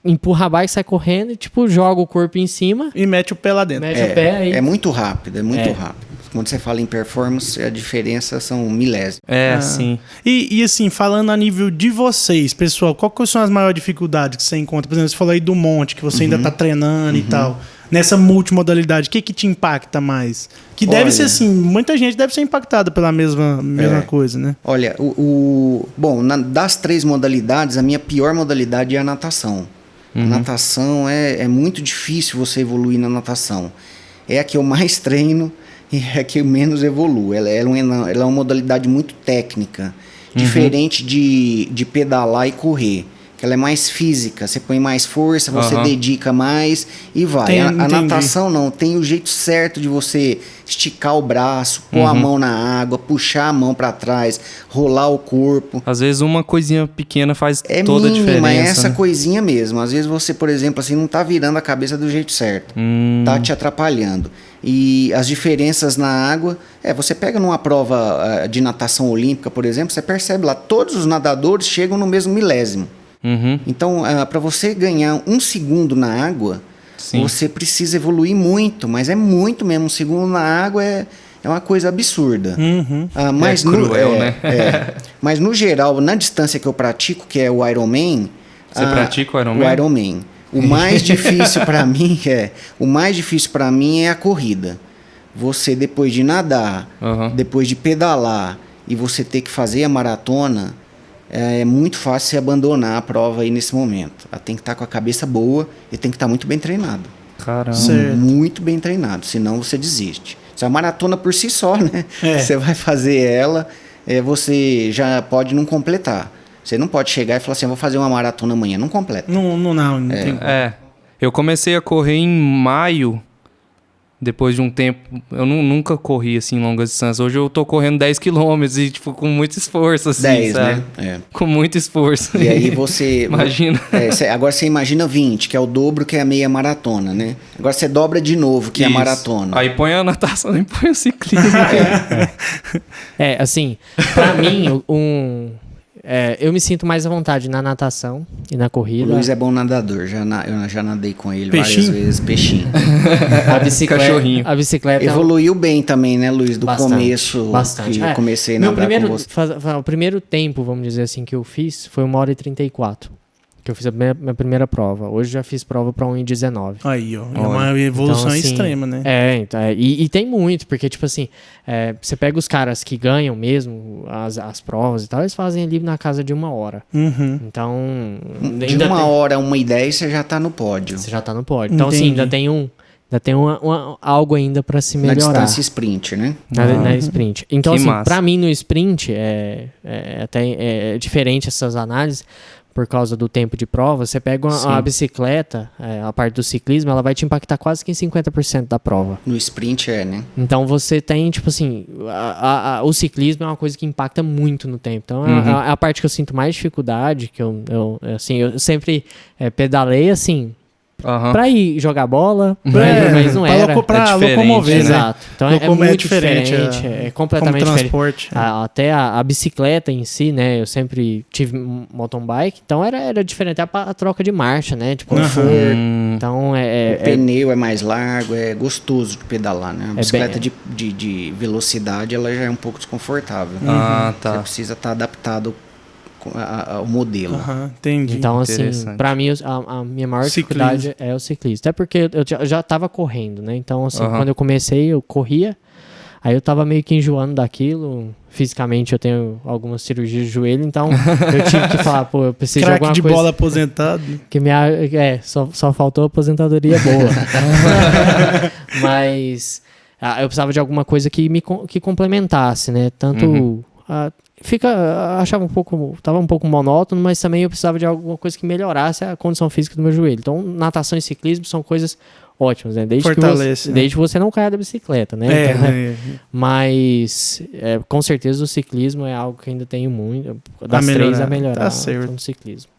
Empurra a bike, sai correndo e tipo joga o corpo em cima. E mete o pé lá dentro. É muito rápido, rápido. Quando você fala em performance, a diferença são milésimos. Sim. E assim, falando a nível de vocês, pessoal, quais são as maiores dificuldades que você encontra? Por exemplo, você falou aí do monte, que você ainda tá treinando e tal. Nessa multimodalidade, o que te impacta mais? Que deve ser assim, muita gente deve ser impactada pela mesma coisa, né? Olha, bom, das 3 modalidades, a minha pior modalidade é a natação. A natação é muito difícil você evoluir na natação. É a que eu mais treino e é a que eu menos evoluo. Ela é uma modalidade muito técnica, diferente de pedalar e correr. Que ela é mais física, você põe mais força, você dedica mais e vai. A natação não, tem o jeito certo de você esticar o braço, pôr a mão na água, puxar a mão para trás, rolar o corpo. Às vezes uma coisinha pequena faz toda a diferença. É essa coisinha mesmo. Às vezes você, por exemplo, assim, não tá virando a cabeça do jeito certo. Tá te atrapalhando. E as diferenças na água, você pega numa prova de natação olímpica, por exemplo, você percebe lá, todos os nadadores chegam no mesmo milésimo. Então, para você ganhar 1 segundo na água, você precisa evoluir muito, mas é muito mesmo. 1 segundo na água é uma coisa absurda. Mas cruel, né? Mas no geral, na distância que eu pratico, que é o Ironman... Você pratica o Ironman? O Ironman. O mais difícil para mim é a corrida. Você, depois de nadar, depois de pedalar e você ter que fazer a maratona, é muito fácil você abandonar a prova aí nesse momento. Ela tem que estar com a cabeça boa e tem que estar muito bem treinado. Caramba. Muito bem treinado, senão você desiste. Se a maratona por si só, né? Você vai fazer ela, você já pode não completar. Você não pode chegar e falar assim, vou fazer uma maratona amanhã. Não completa. Não tem. Eu comecei a correr em maio, depois de um tempo. Eu nunca corri assim longas distâncias. Hoje eu tô correndo 10 km e tipo, com muito esforço. Assim, 10, sabe? né? Com muito esforço. E aí você... Imagina. Agora você imagina 20, que é o dobro que é a meia maratona, né? Agora você dobra de novo, que é a maratona. Aí põe a natação e põe o ciclismo. Assim, pra mim, eu me sinto mais à vontade na natação e na corrida. O Luiz é bom nadador, eu já nadei com ele Peixinho? várias vezes. Peixinho. Cachorrinho. A bicicleta... Evoluiu bem também, né, Luiz? Do bastante, começo bastante. que eu comecei a nadar com você. O primeiro tempo, vamos dizer assim, que eu fiz foi 1h34. Que eu fiz a minha primeira prova. Hoje já fiz prova para 1h19. Aí, ó. É uma evolução então, assim, extrema, né? E tem muito, porque, tipo assim, você pega os caras que ganham mesmo as provas e tal, eles fazem ali na casa de 1 hora. Então... De 1 hora a 1h10 você já tá no pódio. Você já tá no pódio. Então, assim, ainda tem algo ainda para se melhorar. Na distância sprint, né? Na sprint. Então, que assim, massa. pra mim no sprint é diferente essas análises, por causa do tempo de prova. Você pega a bicicleta, a parte do ciclismo, ela vai te impactar quase que em 50% da prova. No sprint né? Então você tem, tipo assim, o ciclismo é uma coisa que impacta muito no tempo. Então é a parte que eu sinto mais dificuldade, que eu sempre pedalei assim, pra ir jogar bola, mas não era. Pra locomover, né? Exato. Então é muito diferente. É completamente transporte. diferente. Até a bicicleta em si, né? Eu sempre tive mountain bike, então era diferente a troca de marcha, né? Tipo, conforto. Então o pneu é mais largo, é gostoso de pedalar, né? A bicicleta de velocidade, ela já é um pouco desconfortável. Tá. Você precisa estar adaptado ao modelo. Entendi. Então, assim, pra mim, a minha maior dificuldade é o ciclismo. Até porque eu já tava correndo, né? Então, assim, quando eu comecei, eu corria. Aí eu tava meio que enjoando daquilo. Fisicamente, eu tenho algumas cirurgias de joelho. Então, eu tive que falar, eu preciso de alguma coisa... Craque de bola aposentado. Só faltou aposentadoria boa. Mas eu precisava de alguma coisa que complementasse, né? Tanto... Tava um pouco monótono, mas também eu precisava de alguma coisa que melhorasse a condição física do meu joelho. Então, natação e ciclismo são coisas ótimas, né? Desde que você não caia da bicicleta, né? Mas, com certeza, o ciclismo é algo que ainda tenho muito, das três a melhorar. Tá certo. No ciclismo.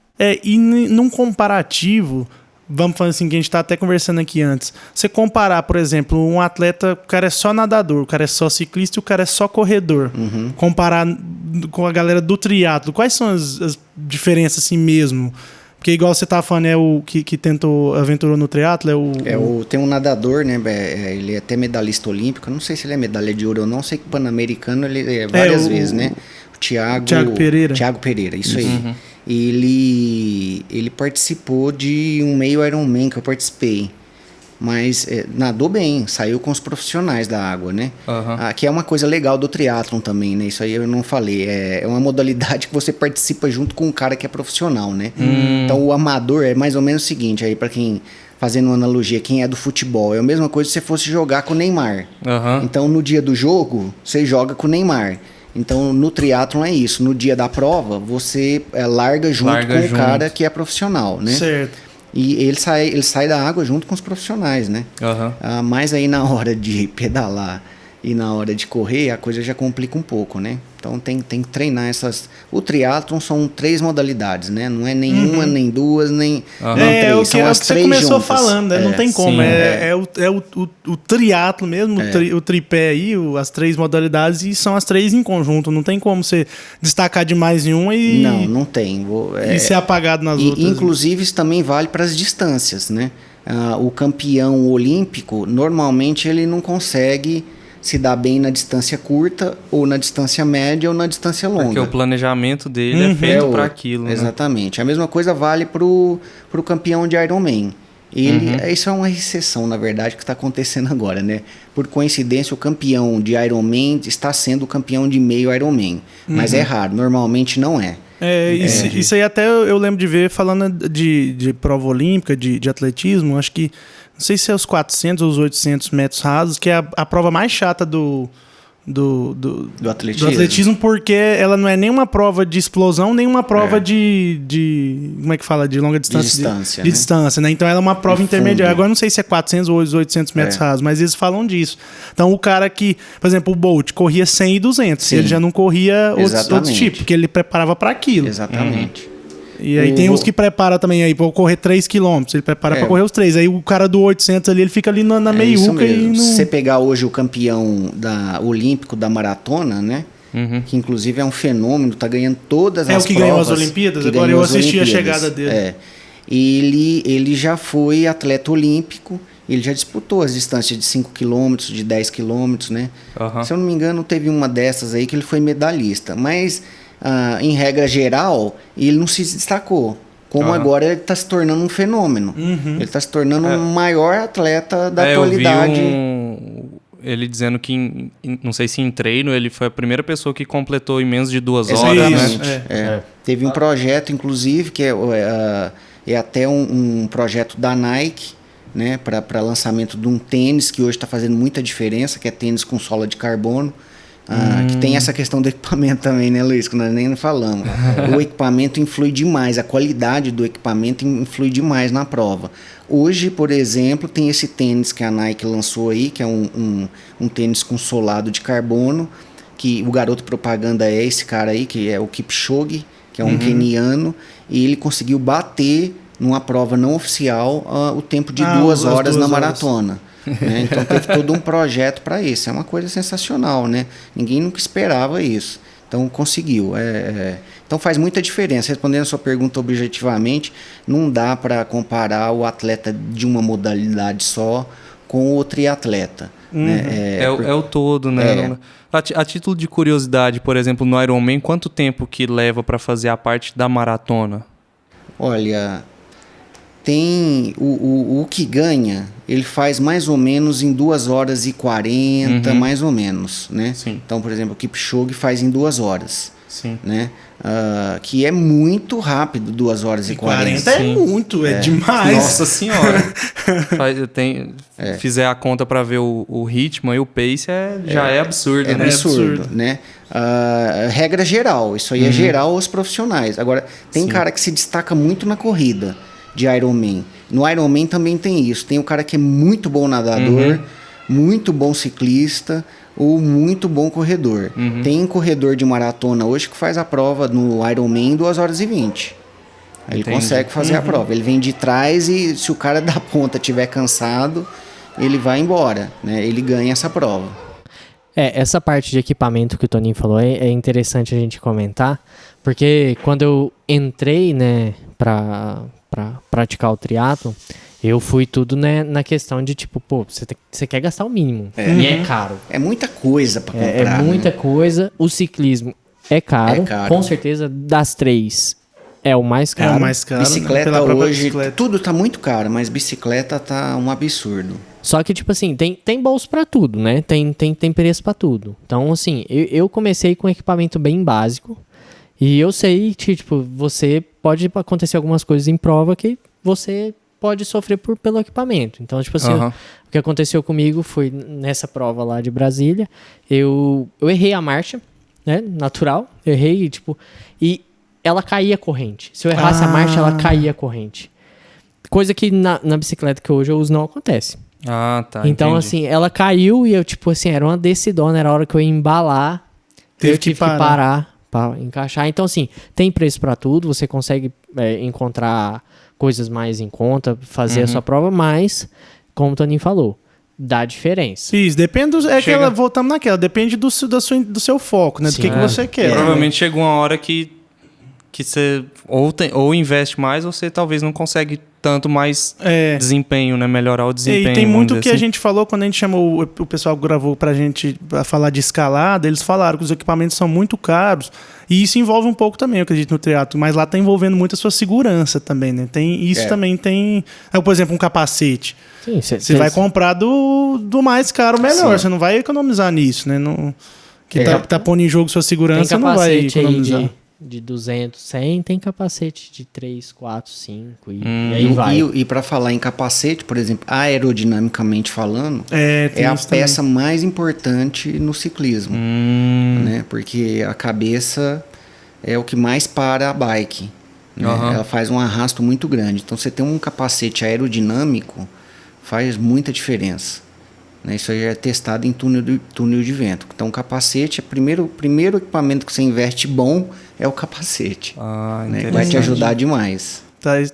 E num comparativo, vamos falar assim, que a gente tá até conversando aqui antes. Você comparar, por exemplo, um atleta, o cara é só nadador, o cara é só ciclista e o cara é só corredor. Comparar com a galera do triatlo, quais são as diferenças assim mesmo? Porque igual você tava falando, o que aventurou no triatlo, tem um nadador, né? Ele é até medalhista olímpico. Não sei se ele é medalha de ouro ou não. Sei que pan-americano ele é várias vezes, né? O Thiago Pereira. Thiago Pereira, isso aí. Ele participou de um meio Ironman que eu participei. Mas nadou bem, saiu com os profissionais da água, né? Que é uma coisa legal do triatlon também, né? Isso aí eu não falei. É uma modalidade que você participa junto com um cara que é profissional, né? Então o amador é mais ou menos o seguinte, aí para quem... Fazendo uma analogia, quem é do futebol, é a mesma coisa se você fosse jogar com o Neymar. Então no dia do jogo, você joga com o Neymar. Então, no triatlon é isso. No dia da prova, você larga junto com o cara que é profissional, né? Certo. E ele sai da água junto com os profissionais, né? Mas aí na hora de pedalar e na hora de correr, a coisa já complica um pouco, né? Então tem que treinar essas... O triatlon são 3 modalidades, né? Não é nenhuma, nem duas, nem 3. São as 3 juntas. Você começou falando, né? Não tem como. O triatlo mesmo, o tripé aí, as 3 modalidades, e são as 3 em conjunto. Não tem como você destacar demais em uma e... Não tem. E ser apagado nas outras. Inclusive, isso também vale para as distâncias, né? O campeão olímpico, normalmente ele não consegue se dar bem na distância curta, ou na distância média, ou na distância longa. Porque o planejamento dele é feito para aquilo. Exatamente. Né? A mesma coisa vale para o campeão de Ironman. Isso é uma exceção, na verdade, que está acontecendo agora, né? Por coincidência, o campeão de Ironman está sendo o campeão de meio Ironman. Mas é raro, normalmente não é. Isso aí até eu lembro de ver, falando de prova olímpica, de atletismo, acho que, não sei se é os 400 ou os 800 metros rasos, que é a prova mais chata do atletismo, porque ela não é nem uma prova de explosão, nem uma prova de como é que fala? De longa distância. De distância, né? Então ela é uma prova intermediária. Agora não sei se é 400 ou 800 metros rasos, mas eles falam disso. Então o cara que, por exemplo, o Bolt corria 100 e 200, ele já não corria outros tipos, porque ele preparava para aquilo. Exatamente. E aí tem os que prepara também aí para correr 3 km, ele prepara para correr os 3. Aí o cara do 800 ali, ele fica ali na meiuca e não... Se você pegar hoje o campeão olímpico da maratona, né? Que inclusive é um fenômeno, tá ganhando todas as provas. É o que ganhou as Olimpíadas? Agora eu assisti a chegada dele. Ele já foi atleta olímpico, ele já disputou as distâncias de 5 km, de 10 km, né? Se eu não me engano, teve uma dessas aí que ele foi medalhista. Mas... em regra geral, ele não se destacou. Como agora ele está se tornando um fenômeno. Ele está se tornando um maior atleta da atualidade. Eu vi ele dizendo que, não sei se em treino, ele foi a primeira pessoa que completou em menos de 2 horas. Né? Teve um projeto, inclusive, que é até um projeto da Nike, né, para lançamento de um tênis que hoje está fazendo muita diferença, que é tênis com sola de carbono. Que tem essa questão do equipamento também, né, Luiz? Que nós nem falamos. O equipamento influi demais, a qualidade do equipamento influi demais na prova. Hoje, por exemplo, tem esse tênis que a Nike lançou aí, que é um tênis com solado de carbono, que o garoto propaganda é esse cara aí, que é o Kipchoge, que é um queniano, e ele conseguiu bater numa prova não oficial o tempo de 2 horas na maratona. Né? Então teve todo um projeto para isso. É uma coisa sensacional, né? Ninguém nunca esperava isso. Então conseguiu. Então faz muita diferença. Respondendo a sua pergunta objetivamente, não dá para comparar o atleta de uma modalidade só com o triatleta. Né? É o todo, né? A título de curiosidade, por exemplo, no Ironman, quanto tempo que leva para fazer a parte da maratona? Olha, tem o que ganha, ele faz mais ou menos em 2 horas e 40, mais ou menos, né? Sim. Então, por exemplo, o Kipchoge faz em 2 horas. Sim. Né? Que é muito rápido, 2 horas e 40. É muito, é demais. Nossa senhora. Fizer a conta para ver o ritmo e o pace, já é absurdo. É né? absurdo, né? Regra geral, isso aí é geral aos profissionais. Agora, tem cara que se destaca muito na corrida de Ironman. No Ironman também tem isso. Tem o cara que é muito bom nadador, muito bom ciclista ou muito bom corredor. Tem corredor de maratona hoje que faz a prova no Ironman em 2 horas e 20. Ele consegue fazer a prova. Ele vem de trás e se o cara da ponta estiver cansado, ele vai embora, né? Ele ganha essa prova. Essa parte de equipamento que o Toninho falou é interessante a gente comentar, porque quando eu entrei, né, para praticar o triatlo, eu fui tudo, né, na questão de tipo, você quer gastar o mínimo. E é caro. É muita coisa para comprar. É muita coisa. O ciclismo é caro. Com certeza, das 3 é o mais caro. É o mais caro. Bicicleta hoje, tudo tá muito caro, mas bicicleta tá um absurdo. Só que, tipo assim, tem bolso pra tudo, né? Tem preço pra tudo. Então, assim, eu comecei com equipamento bem básico. E eu sei que, tipo, pode acontecer algumas coisas em prova que você pode sofrer pelo equipamento. Então, tipo assim, o que aconteceu comigo foi nessa prova lá de Brasília, eu errei a marcha, né? Natural. Eu errei, tipo, e ela caía a corrente. Se eu errasse a marcha, ela caía a corrente. Coisa que na bicicleta que hoje eu uso não acontece. Ah, tá. Então, entendi. assim, ela caiu e eu, tipo assim, era uma decidona, era a hora que eu ia embalar, eu tive que parar pra encaixar. Então, assim, tem preço pra tudo, você consegue encontrar coisas mais em conta, fazer a sua prova, mas, como o Toninho falou, dá diferença. Isso, depende voltamos naquela, depende do seu foco, né? Sim. Do que você quer. Provavelmente chega uma hora que você ou investe mais ou você talvez não consegue tanto mais desempenho, né? Melhorar o desempenho. E tem muito que assim. a gente falou quando a gente chamou o pessoal que gravou pra gente pra falar de escalada, eles falaram que os equipamentos são muito caros e isso envolve um pouco também, eu acredito, no triatlo, mas lá tá envolvendo muito a sua segurança também, né? Também tem, por exemplo, um capacete. Sim, você vai comprar do mais caro melhor, você não vai economizar nisso, né? Tá pondo em jogo sua segurança, você não vai economizar. De 200, 100, tem capacete de 3, 4, 5 e aí vai. E para falar em capacete, por exemplo, aerodinamicamente falando, é a peça mais importante no ciclismo, né? Porque a cabeça é o que mais para a bike, né? Ela faz um arrasto muito grande. Então, você tem um capacete aerodinâmico, faz muita diferença. Isso aí é testado em túnel de vento. Então, o capacete, o primeiro equipamento que você investe bom é o capacete. Né? Vai te ajudar demais.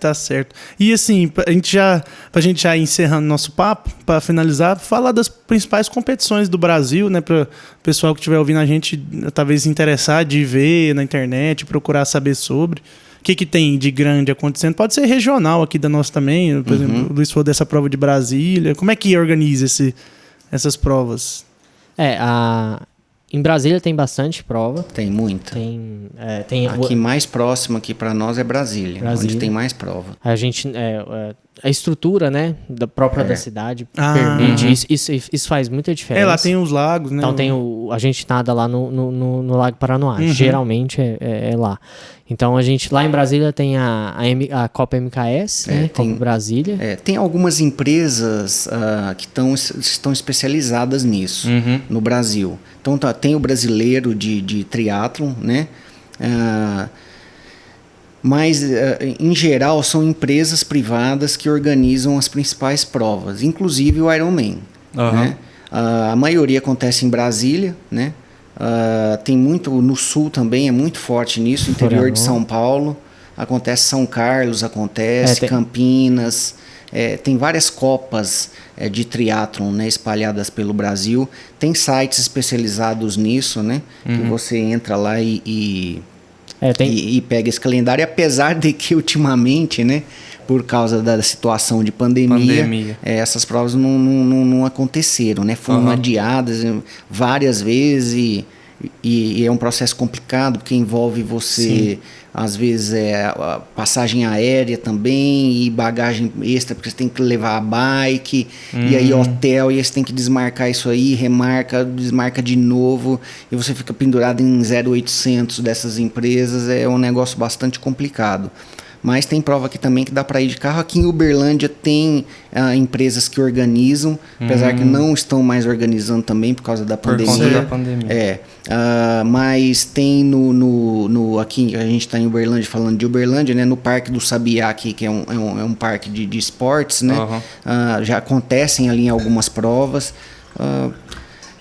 Tá certo. E assim, pra gente já ir encerrando nosso papo, para finalizar, falar das principais competições do Brasil, né? Para o pessoal que estiver ouvindo a gente, talvez interessar de ver na internet, procurar saber sobre. O que tem de grande acontecendo? Pode ser regional aqui da nossa também. Por exemplo, o Luiz falou dessa prova de Brasília. Como é que organiza essas provas? Em Brasília tem bastante prova. Tem muita. Tem aqui mais próximo aqui para nós é Brasília, onde tem mais prova. A gente a estrutura, né, da própria da cidade permite isso faz muita diferença. Lá tem os lagos, né? Então a gente nada lá no Lago Paranoá. Geralmente é lá. Então a gente lá em Brasília tem a Copa MKS, né? Copa Brasília. Tem algumas empresas que estão especializadas nisso no Brasil. Então tem o brasileiro de triatlon, né? Mas em geral são empresas privadas que organizam as principais provas, inclusive o Ironman. Né? A maioria acontece em Brasília, né? Tem muito no sul também, é muito forte nisso, interior de São Paulo, acontece São Carlos, Campinas, tem várias copas de triatlon, né, espalhadas pelo Brasil, tem sites especializados nisso, né, que você entra lá e pega esse calendário, apesar de que ultimamente, né, por causa da situação de pandemia. Essas provas não aconteceram, né? Foram adiadas várias vezes e é um processo complicado porque envolve você, às vezes, a passagem aérea também e bagagem extra, porque você tem que levar a bike, e aí hotel, e aí você tem que desmarcar isso aí, desmarca de novo, e você fica pendurado em 0800 dessas empresas, é um negócio bastante complicado. Mas tem prova aqui também que dá para ir de carro. Aqui em Uberlândia tem empresas que organizam, apesar que não estão mais organizando também por causa da pandemia. Por conta da pandemia. Mas tem aqui, a gente está em Uberlândia, falando de Uberlândia, né, no Parque do Sabiá aqui, que é um parque de esportes, né? Já acontecem ali algumas provas.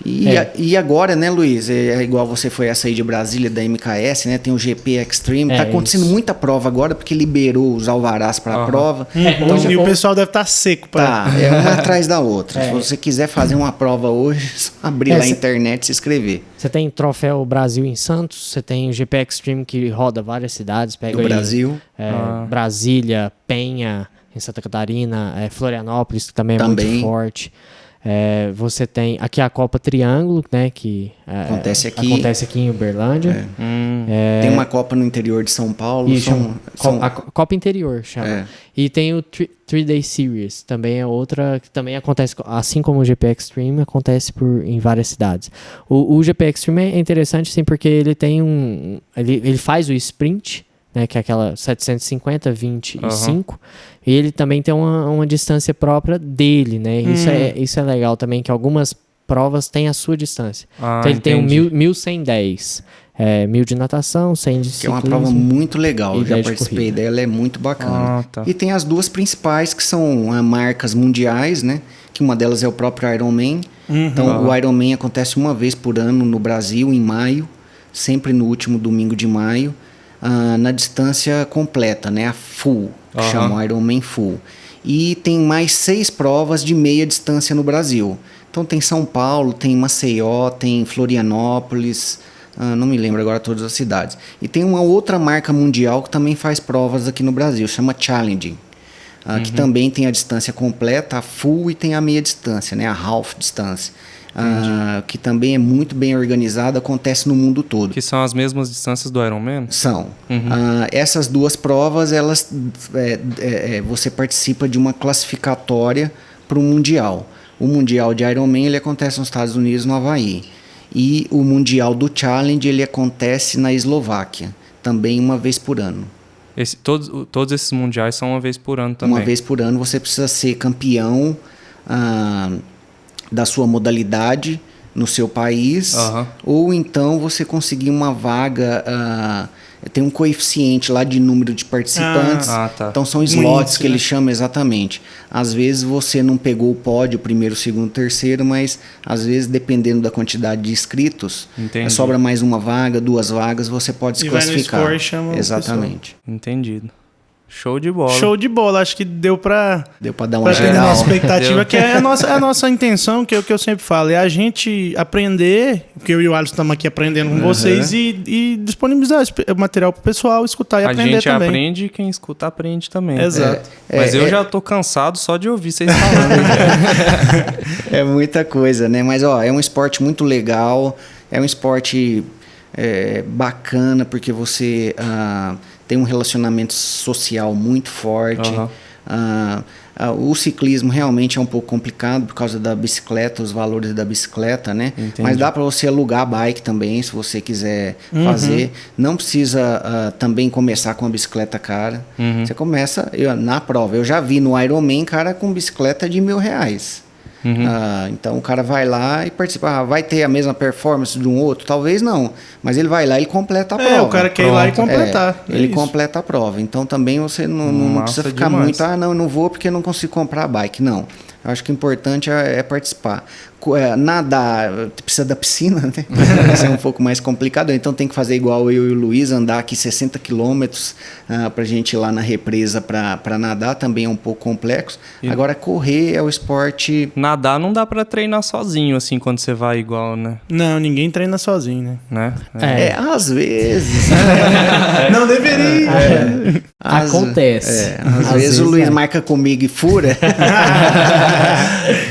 E agora, né, Luiz, é igual você foi essa aí de Brasília, da MKS, né, tem o GP Extreme, tá acontecendo muita prova agora, porque liberou os alvarás para a prova. Então, e o pessoal deve estar seco. É uma atrás da outra. Se você quiser fazer uma prova hoje, é só abrir lá na internet e se inscrever. Você tem Troféu Brasil em Santos, você tem o GP Extreme que roda várias cidades. Pega do Brasil. Brasília, Penha, em Santa Catarina, Florianópolis, que também é muito forte. Você tem aqui a Copa Triângulo, né, que acontece aqui em Uberlândia. Tem uma Copa no interior de São Paulo. A Copa Interior chama. E tem o 3-Day Series, também é outra que também acontece, assim como o GP Extreme, acontece em várias cidades. O GP Extreme é interessante, sim, porque ele tem ele faz o sprint, né, que é aquela 750, 25, e ele também tem uma distância própria dele, né? Isso é legal também, que algumas provas têm a sua distância. Então ele tem o 1110, 1000 de natação, 100 de ciclismo. Que é uma prova muito legal, eu já participei dela, é muito bacana. E tem as duas principais, que são marcas mundiais, né? que uma delas é o próprio Ironman. Então, o Ironman acontece uma vez por ano no Brasil, em maio, sempre no último domingo de maio, na distância completa, né? A full, que chama o Ironman Full. E tem mais 6 provas de meia distância no Brasil. Então tem São Paulo, tem Maceió, tem Florianópolis, não me lembro agora todas as cidades. E tem uma outra marca mundial que também faz provas aqui no Brasil, chama Challenging. Que também tem a distância completa, a full, e tem a meia distância, né? A half distância. Que também é muito bem organizada, acontece no mundo todo. Que são as mesmas distâncias do Ironman? São. Essas 2 provas, elas, você participa de uma classificatória para o Mundial. O Mundial de Ironman ele acontece nos Estados Unidos, no Havaí. E o Mundial do Challenge ele acontece na Eslováquia, também uma vez por ano. Todos esses mundiais são uma vez por ano também? Uma vez por ano você precisa ser campeão da sua modalidade no seu país, ou então você conseguir uma vaga, tem um coeficiente lá de número de participantes, tá. Então são slots que ele chama exatamente. Às vezes você não pegou o pódio, primeiro, segundo, terceiro, mas às vezes dependendo da quantidade de inscritos, sobra mais uma vaga, 2 vagas, você pode se classificar. Vai no score, chama exatamente. Entendido. Show de bola. Show de bola. Acho que deu pra dar uma geral. Ter a nossa expectativa, que é a nossa intenção, que é o que eu sempre falo, é a gente aprender, porque eu e o Alisson estamos aqui aprendendo com vocês, e disponibilizar o material pro pessoal escutar e aprender também. A gente aprende e quem escuta aprende também. Exato. Mas eu já tô cansado só de ouvir vocês falando. É muita coisa, né? Mas é um esporte muito legal, é um esporte bacana, porque você tem um relacionamento social muito forte. O ciclismo realmente é um pouco complicado por causa da bicicleta, os valores da bicicleta, né? Entendi. Mas dá para você alugar a bike também, se você quiser fazer. Não precisa também começar com a bicicleta cara. Você começa na prova. Eu já vi no Ironman cara com bicicleta de R$1.000. Então o cara vai lá e participa. Vai ter a mesma performance de um outro? Talvez não. Mas ele vai lá e ele completa a prova. O cara quer ir lá e completar. Ele completa a prova. Então também você não precisa ficar muito. Não, eu não vou porque eu não consigo comprar a bike. Não. Eu acho que o importante é participar. Nadar, precisa da piscina, né? Isso é um pouco mais complicado. Então tem que fazer igual eu e o Luiz, andar aqui 60 quilômetros pra gente ir lá na represa pra nadar. Também é um pouco complexo. Agora, correr é o esporte... Nadar não dá pra treinar sozinho, assim, quando você vai igual, né? Não, ninguém treina sozinho, né? Às vezes. Não deveria. Acontece. Às vezes o Luiz marca comigo e fura.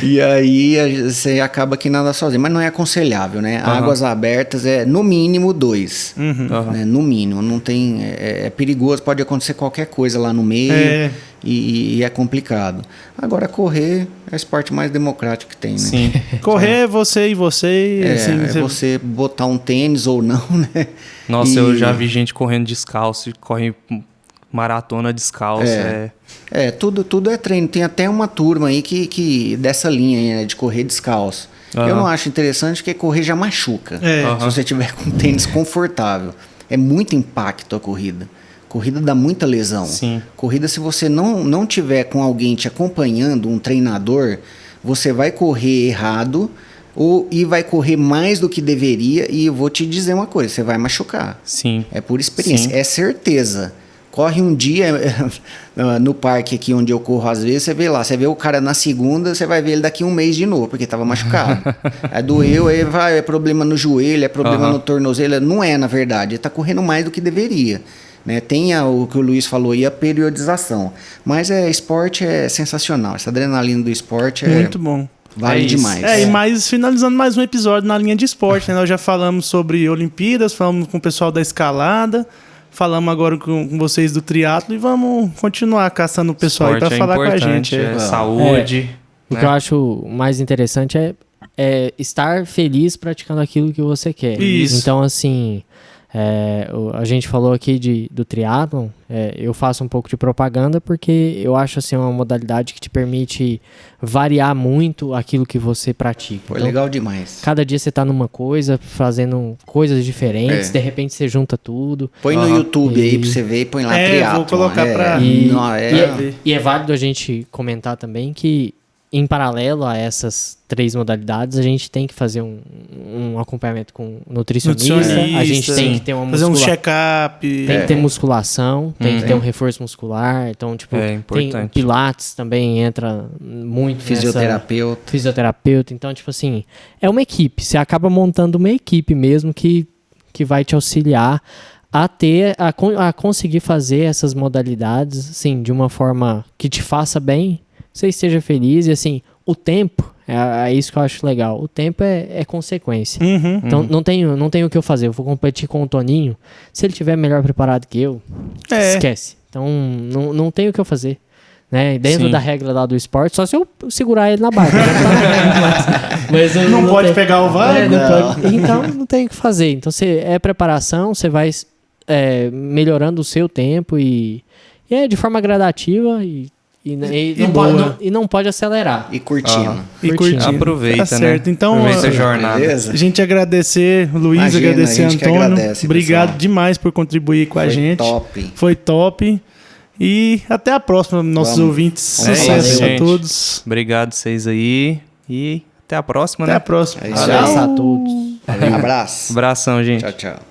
E aí você acaba que nada sozinho. Mas não é aconselhável, né? Águas abertas é no mínimo 2. Né? No mínimo. Não tem, é perigoso, pode acontecer qualquer coisa lá no meio. E é complicado. Agora, correr é o esporte mais democrático que tem, né? Sim. Correr é você e você. Você botar um tênis ou não, né? Nossa, eu já vi gente correndo descalço e corre maratona descalço. Tudo é treino. Tem até uma turma aí que dessa linha aí, né, de correr descalço. Eu não acho interessante porque correr já machuca. Se você tiver com um tênis confortável. É muito impacto a corrida. Corrida dá muita lesão. Sim. Corrida, se você não tiver com alguém te acompanhando, um treinador, você vai correr errado e vai correr mais do que deveria, e eu vou te dizer uma coisa, você vai machucar. Sim. É por experiência, é certeza. Corre um dia no parque aqui onde eu corro às vezes, você vê o cara na segunda, você vai ver ele daqui um mês de novo, porque estava machucado. Aí doeu, é problema no joelho, é problema no tornozelo. Não é, na verdade, ele está correndo mais do que deveria. Né? Tem o que o Luiz falou aí, a periodização. Mas esporte é sensacional. Essa adrenalina do esporte muito bom. Vale demais. E finalizando mais um episódio na linha de esporte, né? Nós já falamos sobre Olimpíadas, falamos com o pessoal da escalada, falamos agora com vocês do triatlo e vamos continuar caçando o pessoal aí para falar com a gente. Saúde. O que eu acho mais interessante é estar feliz praticando aquilo que você quer. Isso. Então, assim, a gente falou aqui do triatlon, eu faço um pouco de propaganda porque eu acho assim uma modalidade que te permite variar muito aquilo que você pratica. Foi legal demais. Cada dia você tá numa coisa, fazendo coisas diferentes, de repente você junta tudo. Põe no YouTube aí pra você ver e põe lá triatlon. Vou colocar pra... E é válido a gente comentar também que em paralelo a essas 3 modalidades, a gente tem que fazer um acompanhamento com nutricionista, a gente tem que ter uma fazer um check-up. Tem que ter musculação, tem que ter um reforço muscular. Então, tipo, tem pilates também entra muito fisioterapeuta. Então, tipo assim, é uma equipe. Você acaba montando uma equipe mesmo que vai te auxiliar a conseguir fazer essas modalidades, assim, de uma forma que te faça bem, você esteja feliz. E assim, o tempo, é isso que eu acho legal. O tempo é consequência. Então não tenho o que eu fazer. Eu vou competir com o Toninho. Se ele tiver melhor preparado que eu, esquece. Então não tenho o que eu fazer. Né? Dentro da regra lá do esporte, só se eu segurar ele na barca. Mas não pode pegar o vago. Então não tem o que fazer. Então é preparação, você vai melhorando o seu tempo e é de forma gradativa e não pode acelerar. E curtindo. Aproveita, tá certo. Né? Então, aproveita a jornada. A gente agradecer, Luiz, agradecer, Antônio. Agradece, obrigado pessoal. demais por contribuir com a gente. Foi top. E até a próxima, nossos ouvintes. Sucesso a todos. Obrigado vocês aí. E até a próxima, Até a próxima. Abraço a todos. Abraço. Abração, gente. Tchau, tchau.